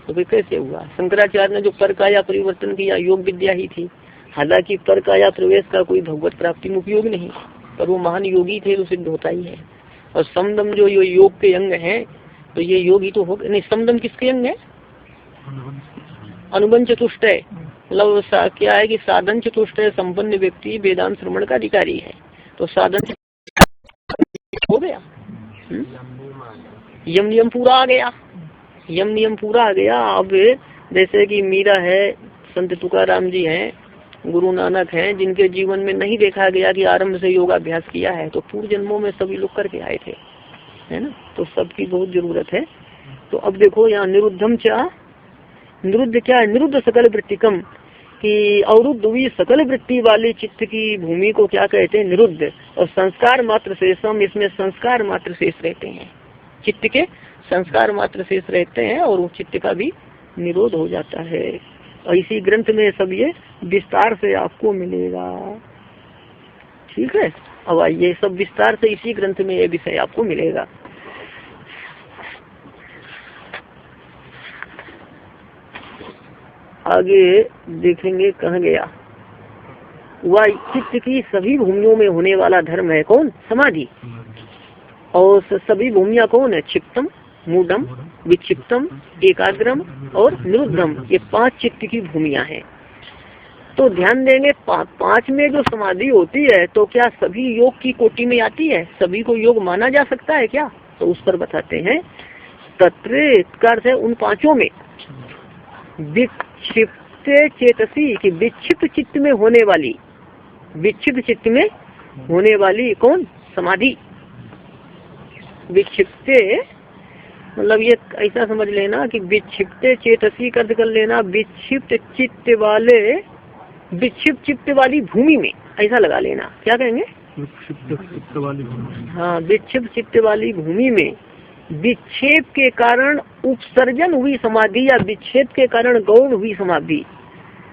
तो फिर कैसे हुआ? शंकराचार्य ने जो पर काया परिवर्तन किया, योग विद्या ही थी। हालांकि पर काया प्रवेश का कोई भगवत प्राप्ति में उपयोग नहीं, पर वो महान योगी थे तो सिद्ध होता ही है। और समदम जो योग के अंग है, तो ये योग ही तो हो नहीं। समदम किसके अंग है? अनुबंध चतुष्टय। मतलब क्या है कि साधन चतुष्टय संपन्न व्यक्ति वेदांत श्रवण का अधिकारी है। तो साधन हो गया, यम नियम पूरा आ गया, यम नियम पूरा आ गया। अब जैसे कि मीरा है, संत तुकाराम जी हैं, गुरु नानक हैं, जिनके जीवन में नहीं देखा गया कि आरंभ से योगाभ्यास किया है, तो पूर्व जन्मों में सभी लोग करके आए थे, है ना। तो सबकी बहुत जरूरत है। तो अब देखो यहाँ निरुद्धम क्या, निरुद्ध क्या है? निरुद्ध सकल वृत्तिकम, कि अवरुद्ध हुई सकल वृत्ति वाली चित्त की भूमि को क्या कहते हैं? निरुद्ध। और संस्कार मात्र शेषम, इसमें संस्कार मात्र शेष रहते हैं, चित्त के संस्कार मात्र शेष रहते हैं और वो चित्त का भी निरोध हो जाता है। और इसी ग्रंथ में सब ये विस्तार से आपको मिलेगा। ठीक है। अब आइए सब विस्तार से इसी ग्रंथ में ये विषय आपको मिलेगा। आगे देखेंगे कहाँ गया। वह चित्त की सभी भूमियों में होने वाला धर्म है कौन? समाधि। और सभी भूमिया कौन है? क्षिप्तम, मूढ़म, विक्षिप्तम, एकाग्रम और निरुद्धम। ये 5 चित्त की भूमिया हैं। तो ध्यान देंगे 5 में जो समाधि होती है तो क्या सभी योग की कोटि में आती है? सभी को योग माना जा सकता है क्या? तो उस पर बताते हैं। तत्र का अर्थ है उन 5 में। विक्षिप्त चेतसी की विक्षिप्त चित्त में होने वाली, विक्षिप्त चित्त में होने वाली कौन? समाधि। विक्षिप्त मतलब ये ऐसा समझ लेना कि विक्षिप्त चेतसी का अर्थ कर लेना विक्षिप्त चित्त वाले, विक्षिप्त चित्त वाली भूमि में, ऐसा लगा लेना। क्या कहेंगे? विक्षिप्त चित्त वाली भूमि। हाँ, विक्षिप्त चित्त वाली भूमि में विक्षेप के कारण उपसर्जन हुई समाधि या विक्षेप के कारण गौण हुई समाधि।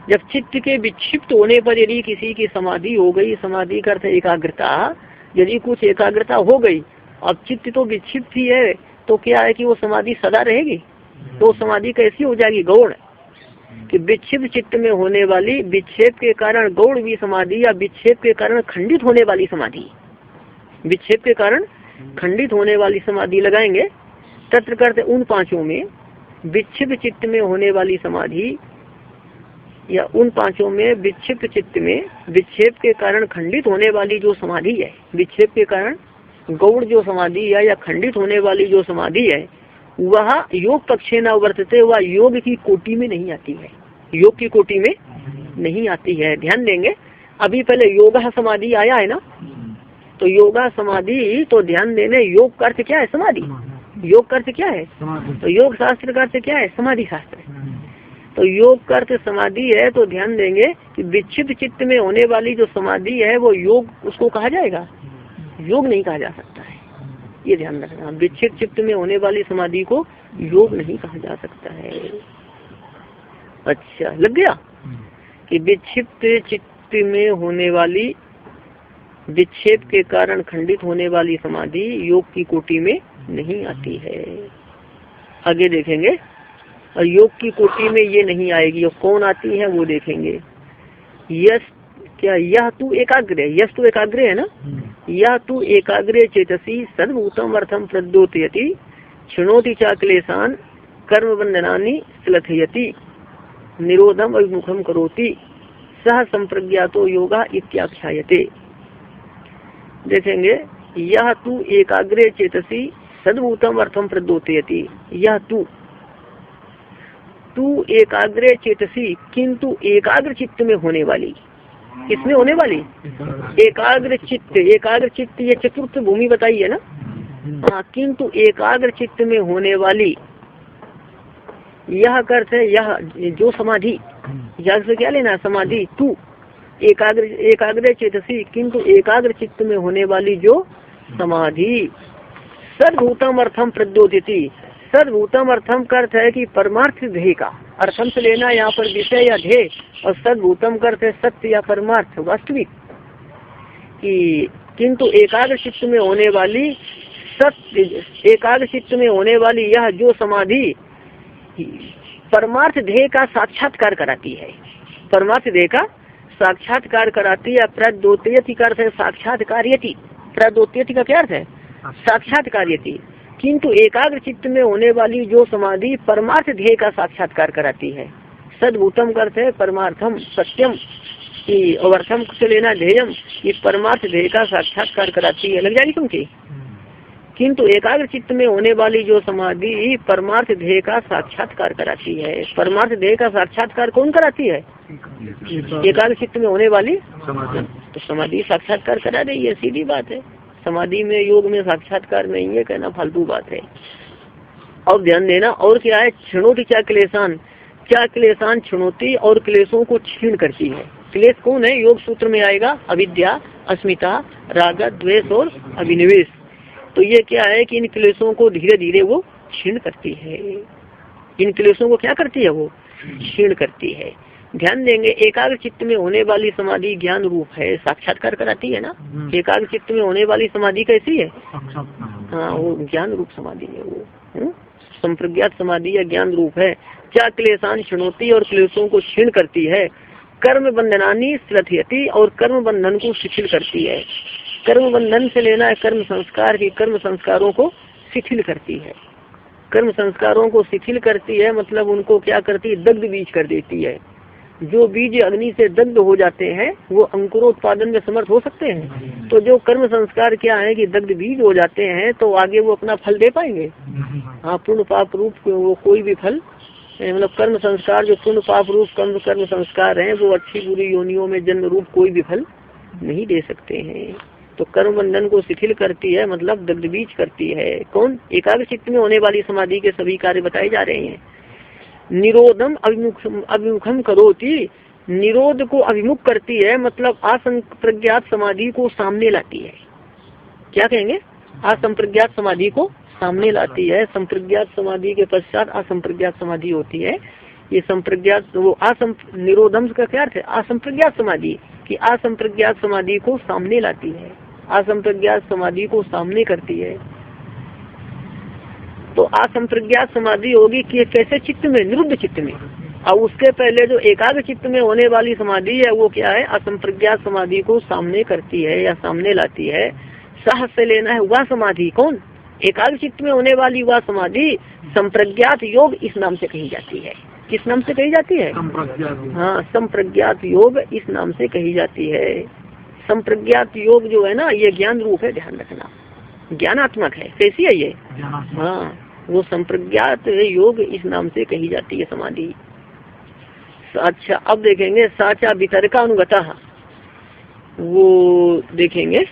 जब चित्त के विक्षिप्त होने पर यदि किसी की समाधि हो गई, समाधि का अर्थ एकाग्रता, यदि कुछ एकाग्रता हो गई, अब चित्त तो विक्षिप्त ही है, तो क्या है कि वो समाधि सदा रहेगी? तो समाधि कैसी हो जाएगी? गौण। कि विक्षिप्त चित्त में होने वाली विक्षेप के कारण गौण हुई समाधि या विक्षेप के कारण खंडित होने वाली समाधि। विक्षेप के कारण खंडित होने वाली समाधि लगाएंगे। तत्र करते उन 5 में विक्षिप्त चित्त में होने वाली समाधि या उन 5 में विक्षिप्त चित्त में विक्षेप के कारण खंडित होने वाली जो समाधि है, विक्षेप के कारण गौण जो समाधि है या खंडित होने वाली जो समाधि है, वह योग पक्षे न वर्तते, वह योग की कोटि में नहीं आती है। योग की कोटि में नहीं आती है। ध्यान देंगे अभी पहले योगा समाधि आया है ना, तो योगा समाधि, तो ध्यान देने योग का अर्थ क्या है? समाधि। योग का अर्थ क्या है? तो योग शास्त्र का अर्थ क्या है? समाधि शास्त्र। तो योग का अर्थ समाधि है। तो ध्यान देंगे कि विक्षिप्त चित्त में होने वाली जो समाधि है वो योग उसको कहा जाएगा? योग नहीं कहा जा सकता है, ये ध्यान रखना। विक्षिप्त चित्त में होने वाली समाधि को योग नहीं कहा जा सकता है। अच्छा, लग गया कि विक्षिप्त चित्त में होने वाली विक्षेप के कारण खंडित होने वाली समाधि योग की कोटि में नहीं आती है। आगे देखेंगे। और योग की कोटि में ये नहीं आएगी, और कौन आती है वो देखेंगे। यस क्या? यह तू एकाग्र, यस तू एकाग्र है ना, यह तू एकाग्रे चेतसी सद्भूतम अर्थम प्रद्योतयति क्षणोति च क्लेशान कर्म बंधनानि श्लथयति निरोधम अभिमुखम करोति सह संप्रज्ञातो योगा इत्याख्यायते। देखेंगे यह तू एकाग्रे चेतसी सद्भूतम अर्थम प्रद्योतयति। यह तू एकाग्रे चेतसी, किंतु एकाग्र चित्त में होने वाली, किसमें होने वाली? एकाग्र चित्त। एकाग्र चित्त ये चतुर्थ भूमि बताई है ना। हाँ, किंतु एकाग्र चित्त में होने वाली, यह अर्थ है यह जो समाधि, यह से क्या लेना? समाधि। तू एकाग्र चेतसी, किंतु एकाग्र चित्त में होने वाली जो समाधि सद्भूतम अर्थम प्रद्योतिथि। सद्भूतम अर्थम का अर्थ है कि परमार्थ ध्येय का अर्थम से लेना यहाँ पर विषय या ध्येय, और सद्भूतम का अर्थ है सत्य या परमार्थ वास्तविक। कि किंतु एकाग्र चित्त में होने वाली सत्य, एकाग्र चित्त में होने वाली यह जो समाधि परमार्थ ध्येय का साक्षात्कार कराती है। परमार्थ ध्येय का साक्षात्कार कराती है। प्रद्योतयति का अर्थ है साक्षात्कार्यति। प्रद्योतयति का क्या अर्थ है? साक्षात्कार्यति। किंतु एकाग्र चित्त में होने वाली जो समाधि परमार्थ ध्येय का साक्षात्कार कराती है। सद्भूतम का अर्थ है परमार्थम सत्यम, कि अर्थम से लेना ध्येयम, ये परमार्थ ध्येय का साक्षात्कार कराती है। लग जाएगी तुमकी। किंतु एकाग्र चित्त में होने वाली जो समाधि परमार्थ ध्येय का साक्षात्कार कराती है। परमार्थ ध्येय का साक्षात्कार कौन कराती है? एकाग्र चित्त में होने वाली तो समाधि साक्षात्कार करा रही है, सीधी बात है। समाधि में योग में साक्षात्कार नहीं है कहना फालतू बात है। अब ध्यान देना और क्या है? क्षणोति क्या क्लेशान, क्या क्लेशान क्षणोति और क्लेशों को क्षीण करती है। क्लेश कौन है? योग सूत्र में आएगा अविद्या, अस्मिता, राग, द्वेष और अभिनिवेश। तो ये क्या है कि इन क्लेशों को धीरे धीरे वो क्षीण करती है। इन क्लेशों को क्या करती है? वो क्षीण करती है। ध्यान देंगे, एकाग्र चित्त में होने वाली समाधि ज्ञान रूप है, साक्षात्कार कराती है ना। एकाग्र चित्त में होने वाली समाधि कैसी है? हाँ, वो ज्ञान रूप समाधि है वो। संप्रज्ञात समाधि या ज्ञान रूप है। क्या क्लेशान क्षिणोती, और क्लेशों को क्षीण करती है। कर्म बंधनानी श्रथयति, और कर्म बंधन को शिथिल करती है। कर्म बंधन से लेना है कर्म संस्कार की, कर्म संस्कारों को शिथिल करती है। कर्म संस्कारों को शिथिल करती है मतलब उनको क्या करती है? दग्ध बीज कर देती है। जो बीज अग्नि से दग्ध हो जाते हैं वो अंकुरोत्पादन में समर्थ हो सकते हैं। तो जो कर्म संस्कार क्या है कि दग्ध बीज हो जाते हैं तो आगे वो अपना फल दे पाएंगे? हाँ, पूर्ण पाप रूप वो कोई भी फल, मतलब कर्म संस्कार जो पूर्ण पाप रूप कर्म संस्कार हैं वो अच्छी बुरी योनियों में जन्म रूप कोई भी फल नहीं दे सकते हैं। तो कर्म बंधन को शिथिल करती है मतलब दग्ध बीज करती है। कौन? एकाग्र चित्त में होने वाली समाधि के सभी कार्य बताए जा रहे हैं। निरोधम अभिमुखम करोति, निरोध को अभिमुख करती है मतलब असंप्रज्ञात समाधि को सामने लाती है। क्या कहेंगे? असंप्रज्ञात समाधि को सामने लाती है। संप्रज्ञात समाधि के पश्चात असंप्रज्ञात समाधि होती है। ये संप्रज्ञात वो निरोधम का क्या अर्थ है? असंप्रज्ञात समाधि की असंप्रज्ञात समाधि को सामने लाती है, असंप्रज्ञात समाधि को सामने करती है। तो असंप्रज्ञात समाधि होगी कि कैसे? चित्त में, निरुद्ध चित्त में। और उसके पहले जो एकाग्र चित्त में होने वाली समाधि है वो क्या है? असंप्रज्ञात समाधि को सामने करती है या सामने लाती है। साहस से लेना है वह समाधि। कौन? एकाग्र चित्त में होने वाली वह समाधि संप्रज्ञात योग इस नाम से कही जाती है। किस नाम से कही जाती है? हाँ, संप्रज्ञात योग इस नाम से कही जाती है। संप्रज्ञात योग जो है ना ये ज्ञान रूप है, ध्यान रखना, ज्ञानात्मक है। कैसी है ये? हाँ, वो संप्रज्ञात योग इस नाम से कही जाती है समाधि। अच्छा, अब देखेंगे साचा वितर्कानुगता, वो देखेंगे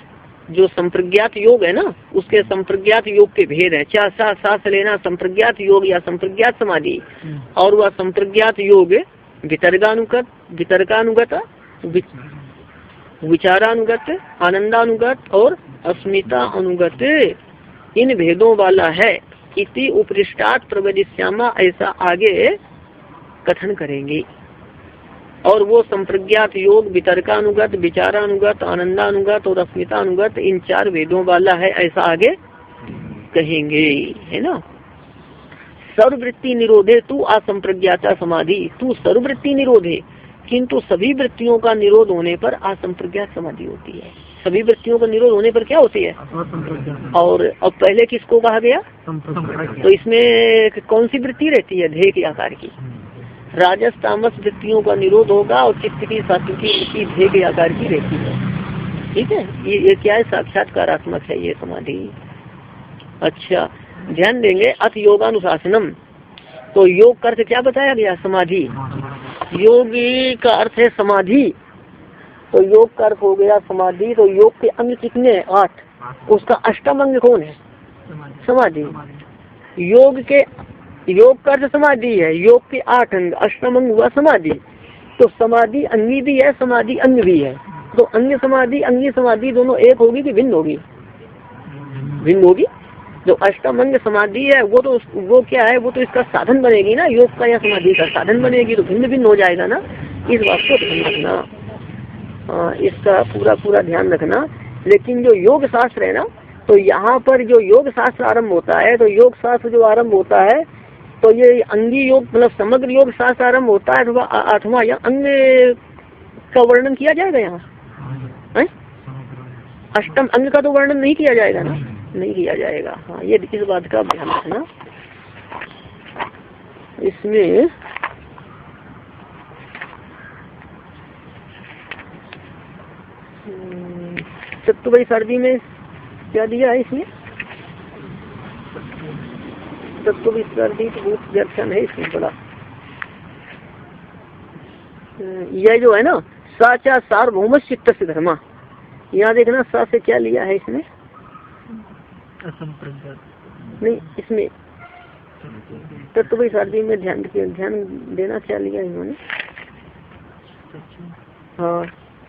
जो संप्रज्ञात योग है ना उसके संप्रज्ञात योग के भेद है। क्या सास लेना संप्रज्ञात योग या संप्रज्ञात समाधि, और वह संप्रज्ञात योग वितर्कानुगत, विचारानुगत, आनंदानुगत और अस्मिता अनुगत इन भेदों वाला है। इति उपरिष्टात् प्रवदिष्यामा, ऐसा आगे कथन करेंगे। और वो संप्रज्ञात योग वितर्कानुगत, विचारानुगत, आनंदानुगत और अस्मितानुगत इन चार वेदों वाला है, ऐसा आगे कहेंगे, है ना। सर्ववृत्ति निरोधे तू असंप्रज्ञाता समाधि, तू सर्ववृत्ति निरोधे, किंतु सभी वृत्तियों का निरोध होने पर असंप्रज्ञात समाधि होती है। सभी वृत्तियों का निरोध होने पर क्या होती है? और अब पहले किसको कहा गया? तो इसमें कौन सी वृत्ति रहती है? ध्येय के आकार की। राजस तामस वृत्तियों का निरोध होगा और चित्त की सात्विकी वृत्ति ध्येय के आकार की रहती है। ठीक है, ये क्या है? साक्षात्कारात्मक है ये समाधि। अच्छा, ध्यान देंगे अथ योगानुशासनम, तो योग का अर्थ क्या बताया गया? समाधि। योगी का अर्थ है समाधि, तो योग का अर्थ हो गया समाधि। तो योग के अंग कितने? 8। उसका अष्टम अंग कौन है? समाधि। योग का अर्थ समाधि है। योग के 8 अंग, अष्टम अंग हुआ समाधि। तो समाधि अंगी भी है, समाधि अंग भी है। तो अंग समाधि अंगी समाधि दोनों एक होगी कि भिन्न होगी? भिन्न होगी। जो अष्टम अंग समाधि है वो क्या है? वो तो इसका साधन बनेगी ना, योग का या समाधि का साधन बनेगी, तो भिन्न भिन्न हो जाएगा ना। इस बात को ध्यान रखना, इसका पूरा ध्यान रखना। लेकिन जो योग शास्त्र है ना, तो यहाँ पर जो योग शास्त्र आरंभ होता है, तो योग शास्त्र जो आरंभ होता है तो ये अंगी योग मतलब समग्र योग शास्त्र आरंभ होता है अथवा या अंग का वर्णन किया जाएगा यहाँ? अष्टम अंग का तो वर्णन नहीं किया जाएगा ना, नहीं किया जाएगा। हाँ, ये इस बात का ध्यान रखना। इसमें सत्तुबई सर्दी में क्या दिया है? इसमें सत्तुबई सर्दी बहुत दर्शन है इसमें बड़ा। यह जो है ना साचा सार्वभौम चित्त से धर्मा, यहाँ देखना सा से क्या लिया है इसमें? नहीं, इसमें तत्व शादी में ध्यान देना क्या लिया इन्होंने? हाँ,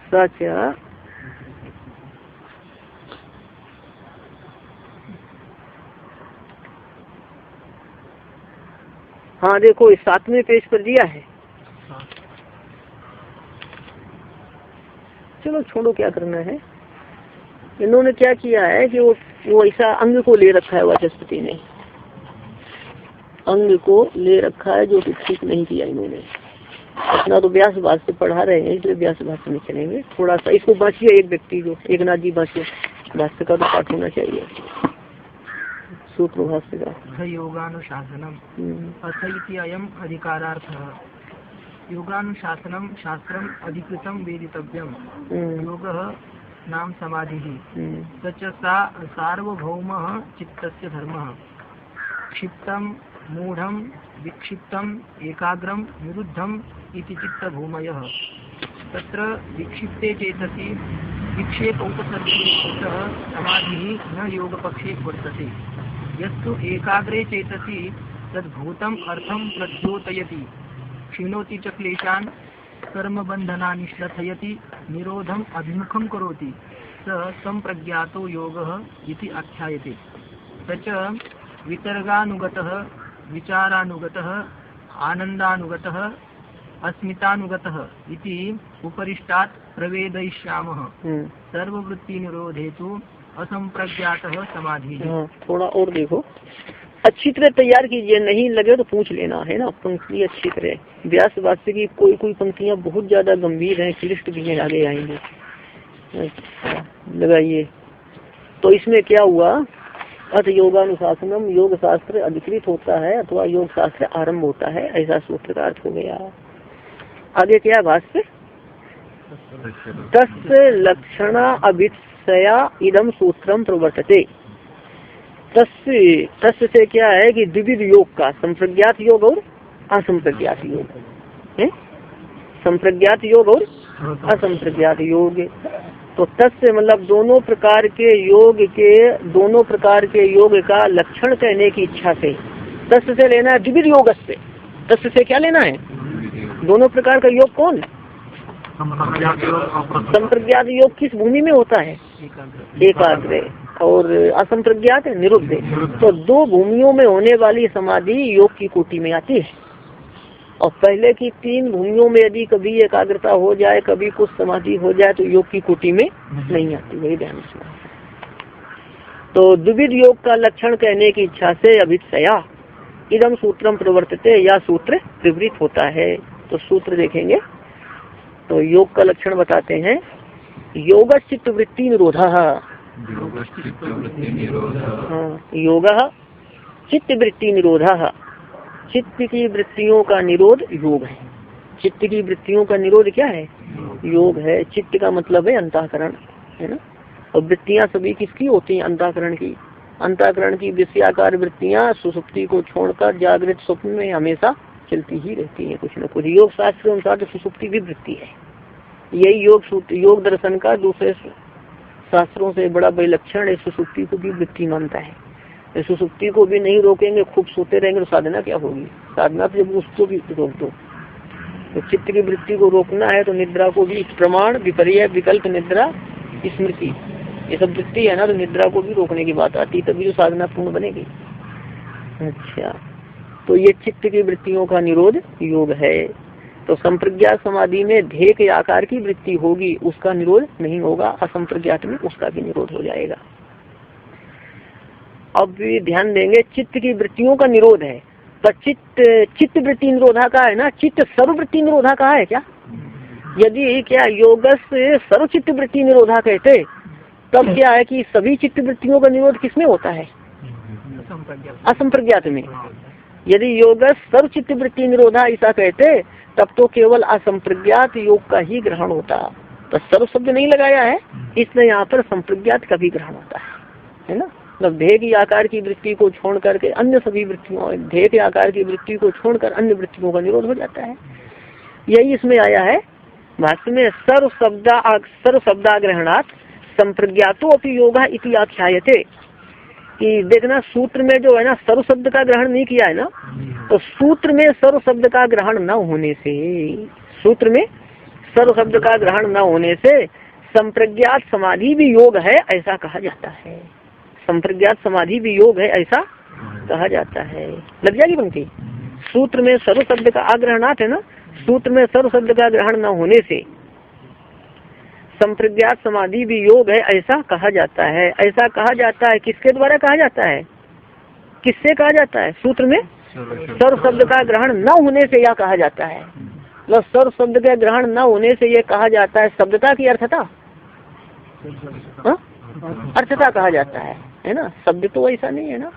साचा हाँ देखो इस 7वें पेज पर दिया है। चलो छोड़ो, क्या करना है। इन्होंने क्या किया है कि वो ऐसा अंग को ले रखा है, वाचस्पति ने अंग को ले रखा है, जो कि ठीक नहीं किया इन्होंने। अपना तो व्यास भाष्य पढ़ा रहे हैं, इसलिए व्यास भाष्य में चलेंगे। थोड़ा सा इसको बांचिए, एक व्यक्ति जो एक नाथ जी बांचिए, भाष्य का तो पाठ होना चाहिए, सूत्र भाष्य का। योगानुशासनम अथ इति अयम् अधिकारार्थः। योगानुशासनम शास्त्रम अधिकृतम वेदितव्यम। योगः नाम समाधिः सच सार्वभौमः चित्तस्य धर्मः। क्षिप्तम मूढ़म विक्षिप्तम एकाग्रम निरुद्धम इति चित्तभूमयः। तत्र विक्षिप्ते चेतसि विक्षेप उपसर्गीकृतः समाधिः न योगपक्षे वर्तते। यस्तु एकाग्रे चेतसि तद्भूतम् अर्थं प्रद्योतयति, क्षिणोति च क्लेशान्, कर्मबन्धनानि श्लथयति, निरोधम् अभिमुखं करोति, स संप्रज्ञातो योगः इति आख्यायते। स च वितर्गानुगतः, विचारानुगतः, आनन्दानुगतः, अस्मितानुगतः इति उपरिष्टात् प्रवेदयिष्यामः। सर्ववृत्ति निरोधे तु असंप्रज्ञातः समाधि। थोड़ा और देखो, अच्छी तरह तैयार कीजिए, नहीं लगे तो पूछ लेना है ना। पंक्ति अच्छी तरह, व्यास भाष्य की कोई पंक्तियां बहुत ज्यादा गंभीर हैं, क्लिष्ट भी हैं, आगे आएंगे। अच्छा लगाइए। तो इसमें क्या हुआ, अथ योगानुशासनम, योग शास्त्र अधिकृत होता है अथवा योग शास्त्र आरंभ होता है, ऐसा सूत्र का अर्थ हो गया। आगे क्या भाष्य, तस्य लक्षणा अभित्सया इदम सूत्रम प्रवर्तते। तस्य से क्या है कि द्विविध योग का, संप्रज्ञात योग और असंप्रज्ञात योग है, संप्रज्ञात योग और असंप्रज्ञात योग। तो तस्य मतलब दोनों प्रकार के योग का लक्षण कहने की इच्छा से तस्य से लेना है द्विविध योग से। तस्य से क्या लेना है, दोनों प्रकार का योग कौन, संप्रज्ञात योग किस भूमि में होता है, एकाग्र, और असंप्रज्ञात निरुद्ध। तो दो भूमियों में होने वाली समाधि योग की कोटि में आती है, और पहले की तीन भूमियों में यदि कभी एकाग्रता हो जाए, कभी कुछ समाधि हो जाए, तो योग की कोटि में नहीं आती, वही ध्यान रखना। तो द्विविध योग का लक्षण कहने की इच्छा से अभित्सया इदम सूत्रम प्रवर्तते, या सूत्र विवृत होता है। तो सूत्र देखेंगे तो योग का लक्षण बताते हैं, योग चित्त वृत्ति निरोधा, योग चित्त वृत्ति निरोधा, चित्त की वृत्तियों का निरोध योग है। चित्त की वृत्तियों का निरोध क्या है, योग है। चित्त का मतलब है अंतःकरण, है ना। और वृत्तियां सभी किसकी होती हैं, अंतःकरण की। अंतःकरण की विषयाकार वृत्तियां सुसुप्ति को छोड़कर जागृत स्वप्न में हमेशा चलती ही रहती हैं, कुछ न कुछ। योग शास्त्र के अनुसार तो सुसुप्ति भी वृत्ति है। यही योग दर्शन का दूसरे शास्त्रों से बड़ा विलक्षण है, सुसुप्ति को भी वृत्ति मानता है। सुसुप्ति को भी नहीं रोकेंगे, खूब सोते रहेंगे, तो साधना क्या होगी। साधना तो जब उसको भी रोक दो, तो चित्त की वृत्ति को रोकना है तो निद्रा को भी, प्रमाण विपर्य विकल्प निद्रा स्मृति ये सब वृत्ति है ना, तो निद्रा को भी रोकने की बात आती, तभी तो साधना पूर्ण बनेगी। अच्छा, तो ये चित्त की वृत्तियों का निरोध योग है। तो संप्रज्ञात समाधि में ध्येय के आकार की वृत्ति होगी, उसका निरोध नहीं होगा। असंप्रज्ञात में उसका भी निरोध हो जाएगा। अब भी ध्यान देंगे, चित्त की वृत्तियों का निरोध है, पर चित्त वृत्ति निरोधा का है ना, चित्त सर्ववृत्ति निरोधा का है क्या। यदि क्या योग से सर्वचित्त वृत्ति निरोधा कहते, तब क्या है कि सभी चित्त वृत्तियों का निरोध किसमें होता है, असंप्रज्ञात में। यदि योग सर्वचित्त वृत्ति निरोधा ऐसा कहते, तब तो केवल असंप्रज्ञात योग का ही ग्रहण होता। तो सर्व शब्द नहीं लगाया है, इसलिए यहाँ पर संप्रज्ञात का भी ग्रहण होता है ना। मतलब ध्येय की आकार की वृत्ति को छोड़ करके अन्य सभी वृत्तियों, ध्येय के आकार की वृत्ति को छोड़कर अन्य वृत्तियों का निरोध हो जाता है। यही इसमें आया है भाष्य में, सर्व शब्दाग्रहणात् संप्रज्ञातो अपि योगा इति आख्यायते। कि देखना सूत्र में जो है ना, सर्व शब्द का ग्रहण नहीं किया है ना, तो सूत्र में सर्व शब्द का ग्रहण न होने से, सूत्र में सर्व शब्द का ग्रहण न होने से संप्रज्ञात समाधि भी योग है ऐसा कहा जाता है। संप्रज्ञात समाधि भी योग है ऐसा कहा जाता है। लग जाएगी पंक्ति। सूत्र में सर्व शब्द का आग्रहणात है ना, सूत्र में सर्व शब्द का ग्रहण न होने से संप्रज्ञात समाधि भी योग है ऐसा कहा जाता है। ऐसा कहा जाता है किसके द्वारा कहा जाता है, किससे कहा जाता है? सूत्र में सर्व शब्द का ग्रहण न होने से यह कहा जाता है। मतलब सर्व शब्द का ग्रहण न होने से यह कहा जाता है। शब्दता की अर्थता, अर्थता कहा जाता है ना। शब्द तो ऐसा नहीं है ना।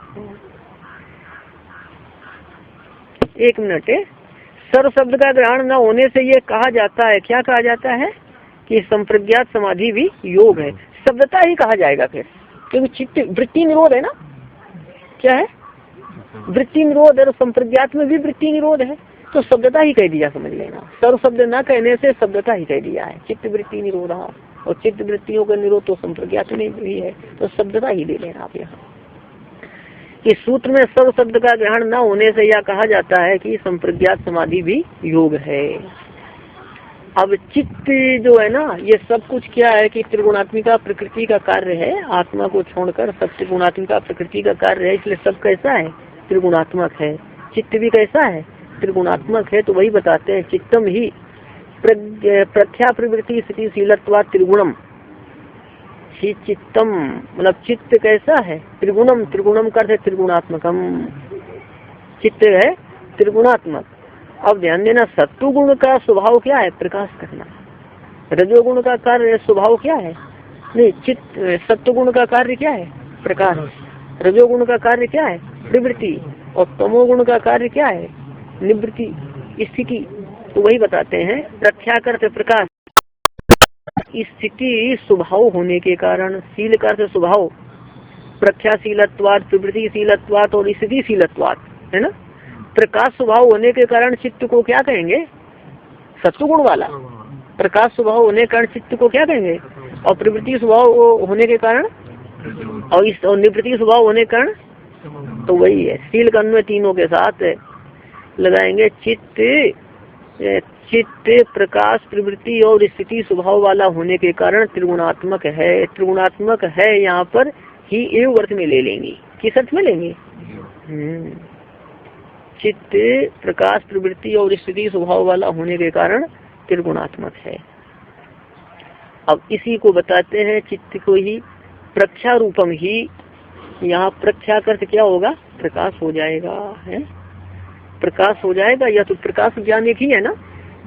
एक मिनट, सर्व शब्द का ग्रहण न होने से यह कहा जाता है, क्या कहा जाता है कि संप्रज्ञात समाधि भी योग है। शब्दता ही कहा जाएगा फिर, क्योंकि चित्त वृत्ति निरोध है ना। क्या है? वृत्ति निरोध है, और संप्रज्ञात में भी वृत्ति निरोध है, तो शब्दता ही कह दिया, समझ लेना। सर्व शब्द न कहने से शब्दता ही कह दिया है। चित्त वृत्ति निरोध, और चित्त वृत्तियों का निरोध तो संप्रज्ञात में भी है, तो शब्दता ही ले लेना आप यहाँ। इस सूत्र में सर्व शब्द का ग्रहण न होने से यह कहा जाता है कि संप्रज्ञात समाधि भी योग है। अब चित्त जो है ना, ये सब कुछ क्या है कि त्रिगुणात्मिका प्रकृति का कार्य है। आत्मा को छोड़कर सब त्रिगुणात्मिका प्रकृति का कार्य है, इसलिए सब कैसा है? त्रिगुणात्मक है। चित्त भी कैसा है? त्रिगुणात्मक है। तो वही बताते हैं, चित्तम ही प्रख्या प्रवृत्ति स्थितिशीलत्वा त्रिगुणम ही चित्तम, मतलब चित्त कैसा है? त्रिगुणम, त्रिगुणम करते त्रिगुणात्मकम, चित्त है त्रिगुणात्मक। अब ध्यान देना, सत्वगुण का स्वभाव क्या है? प्रकाश करना। रजोगुण का कार्य स्वभाव क्या है? नहीं, चित्त। सत्वगुण का कार्य क्या है? प्रकाश। रजोगुण का कार्य क्या है? प्रवृत्ति। और तमोगुण का कार्य क्या है? निवृत्ति, स्थिति। तो वही बताते हैं, प्रख्या करते प्रकाश। स्थिति स्वभाव होने के कारण, शील करते स्वभाव, प्रख्याशीलत्वात्, प्रवृत्तिशीलत्वात् और स्थितिशीलत्वात्, है ना। प्रकाश स्वभाव होने के कारण चित्त को क्या कहेंगे? सत्वगुण वाला। प्रकाश स्वभाव होने के कारण चित्त को क्या कहेंगे? और प्रवृत्ति स्वभाव होने के कारण, और निवृत्ति स्वभाव होने के कारण, तो वही है। शील का अन्वय तीनों के साथ लगाएंगे। चित्त प्रकाश, प्रवृत्ति और स्थिति स्वभाव वाला होने के कारण त्रिगुणात्मक है। त्रिगुणात्मक है यहाँ पर ही एव अर्थ में ले लेंगे। किस अर्थ में लेंगे? चित्त प्रकाश, प्रवृत्ति और स्थिति स्वभाव वाला होने के कारण त्रिगुणात्मक है। अब इसी को बताते हैं, चित्त को ही प्रख्या रूपम ही, यहाँ प्रख्या अर्थ क्या होगा? प्रकाश हो जाएगा, है प्रकाश हो जाएगा। या तो प्रकाश ज्ञान एक ही है ना,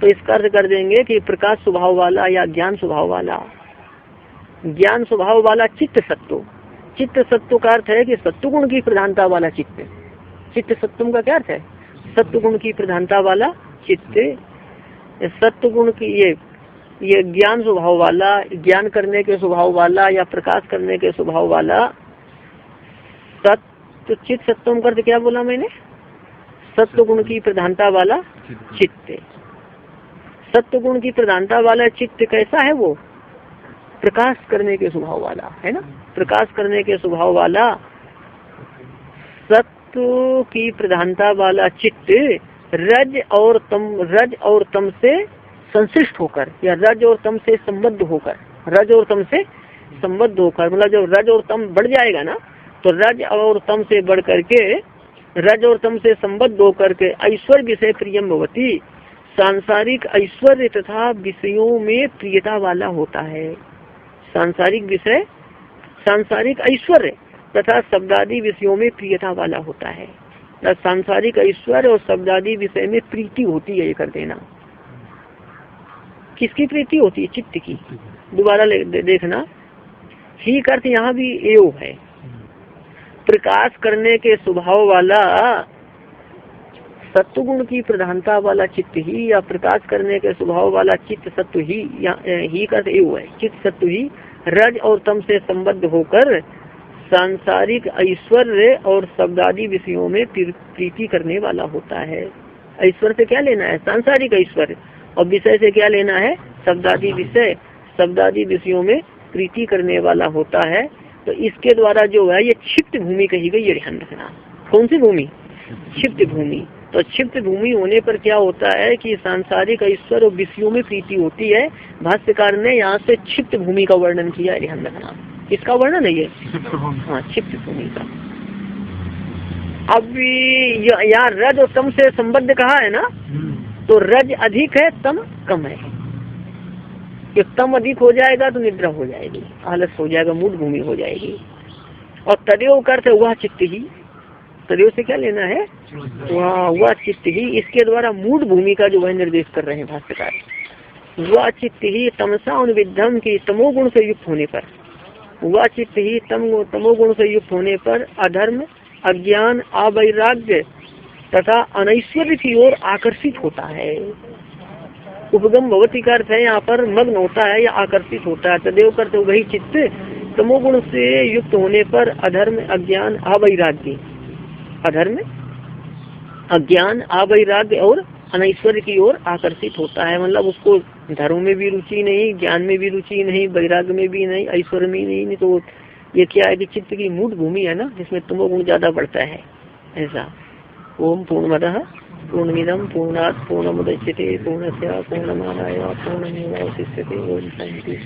तो इसका अर्थ कर देंगे कि प्रकाश स्वभाव वाला या ज्ञान स्वभाव वाला। ज्ञान स्वभाव वाला चित्त सत्व। चित्त सत्व का अर्थ है कि सत्वगुण की प्रधानता वाला चित्त। चित्त सत्वम का क्या अर्थ है? सत्वगुण की प्रधानता वाला चित्त। सत्वगुण की ये ज्ञान स्वभाव वाला, ज्ञान करने के स्वभाव वाला या प्रकाश करने के स्वभाव वाला सत्व। चित्त सत्वम का अर्थ क्या बोला मैंने? सत्वगुण की प्रधानता वाला चित्त। सत्वगुण की प्रधानता वाला चित्त कैसा है? वो प्रकाश करने के स्वभाव वाला, है ना। प्रकाश करने के स्वभाव वाला सत्व की प्रधानता वाला चित्त रज और तम से संश्लिष्ट होकर, या रज और तम से संबद्ध होकर, रज और तम से संबद्ध होकर, मतलब जब रज और तम बढ़ जाएगा ना, तो रज और तम से बढ़ करके, रज और तम से संबद्ध होकर के ऐश्वर्य विषय प्रियम भवती, सांसारिक ऐश्वर्य तथा विषयों में प्रियता वाला होता है। सांसारिक विषय, सांसारिक ऐश्वर्य तथा शब्दादि विषयों में प्रियता वाला होता है। सांसारिक ऐश्वर्य और शब्दादि विषय में प्रीति होती है, ये कर देना। किसकी प्रीति होती है? चित्त की। दोबारा देखना, ही अर्थ यहाँ भी एव है। प्रकाश करने के स्वभाव वाला सत्वगुण की प्रधानता वाला चित्त ही, या प्रकाश करने के स्वभाव वाला चित्त सत्व ही, ही का एव है। चित्त सत्व ही रज और तम से संबद्ध होकर सांसारिक ऐश्वर्य और शब्दादि विषयों में प्रीति करने वाला होता है। ऐश्वर्य से क्या लेना है? सांसारिक ऐश्वर्य। और विषय से क्या लेना है? शब्दादि विषय। शब्दादि विषयों में प्रीति करने वाला होता है। तो इसके द्वारा जो है ये क्षिप्त भूमि कही गई, ये ध्यान रखना। कौन सी भूमि? क्षिप्त भूमि। तो क्षिप्त भूमि होने पर क्या होता है कि सांसारिक ऐश्वर्य और विषयों में प्रीति होती है। भाष्यकार ने यहाँ से क्षिप्त भूमि का वर्णन किया, ध्यान रखना। किसका वर्णन है ये? हाँ, क्षिप्त भूमि का। अब यहाँ रज और तम से संबद्ध कहा है ना, तो रज अधिक है, तम कम है। कि तम अधिक हो जाएगा तो निद्रा हो जाएगी, आलस हो जाएगा, मूड भूमि हो जाएगी। और तदेव करते वह चित्त ही, तदेव से क्या लेना है, वह चित्त ही, इसके द्वारा मूड भूमि का जो है निर्देश कर रहे हैं भाष्यकार। वह चित्त ही तमसा उन्विद्धम की तमोगुण से युक्त होने पर, वह चित्त ही तमोगुण से युक्त होने पर अधर्म, अज्ञान, अवैराग्य तथा अनैश्वर्य की ओर आकर्षित होता है। उपगम भगवती का अर्थ है यहाँ पर मग्न होता है या आकर्षित होता है। तदेव करते वही चित्त तमोगुण से युक्त होने पर अधर्म, अज्ञान, अवैराग्य, अधर्म, अज्ञान, अवैराग्य और अनैश्वर्य की ओर आकर्षित होता है। मतलब उसको धर्म में भी रुचि नहीं, ज्ञान में भी रुचि नहीं, वैराग्य में भी नहीं, ऐश्वर्य में नहीं, तो ये क्या है कि चित्त की मूड भूमि है ना, जिसमें तमोगुण ज्यादा बढ़ता है। ऐसा। ओम पूर्णमदः पूर्णमिदं पूर्णात् पूर्णमुदच्यते पूर्णस्य पूर्णमादाय पूर्णमेवावशिष्यते। ओम शांति।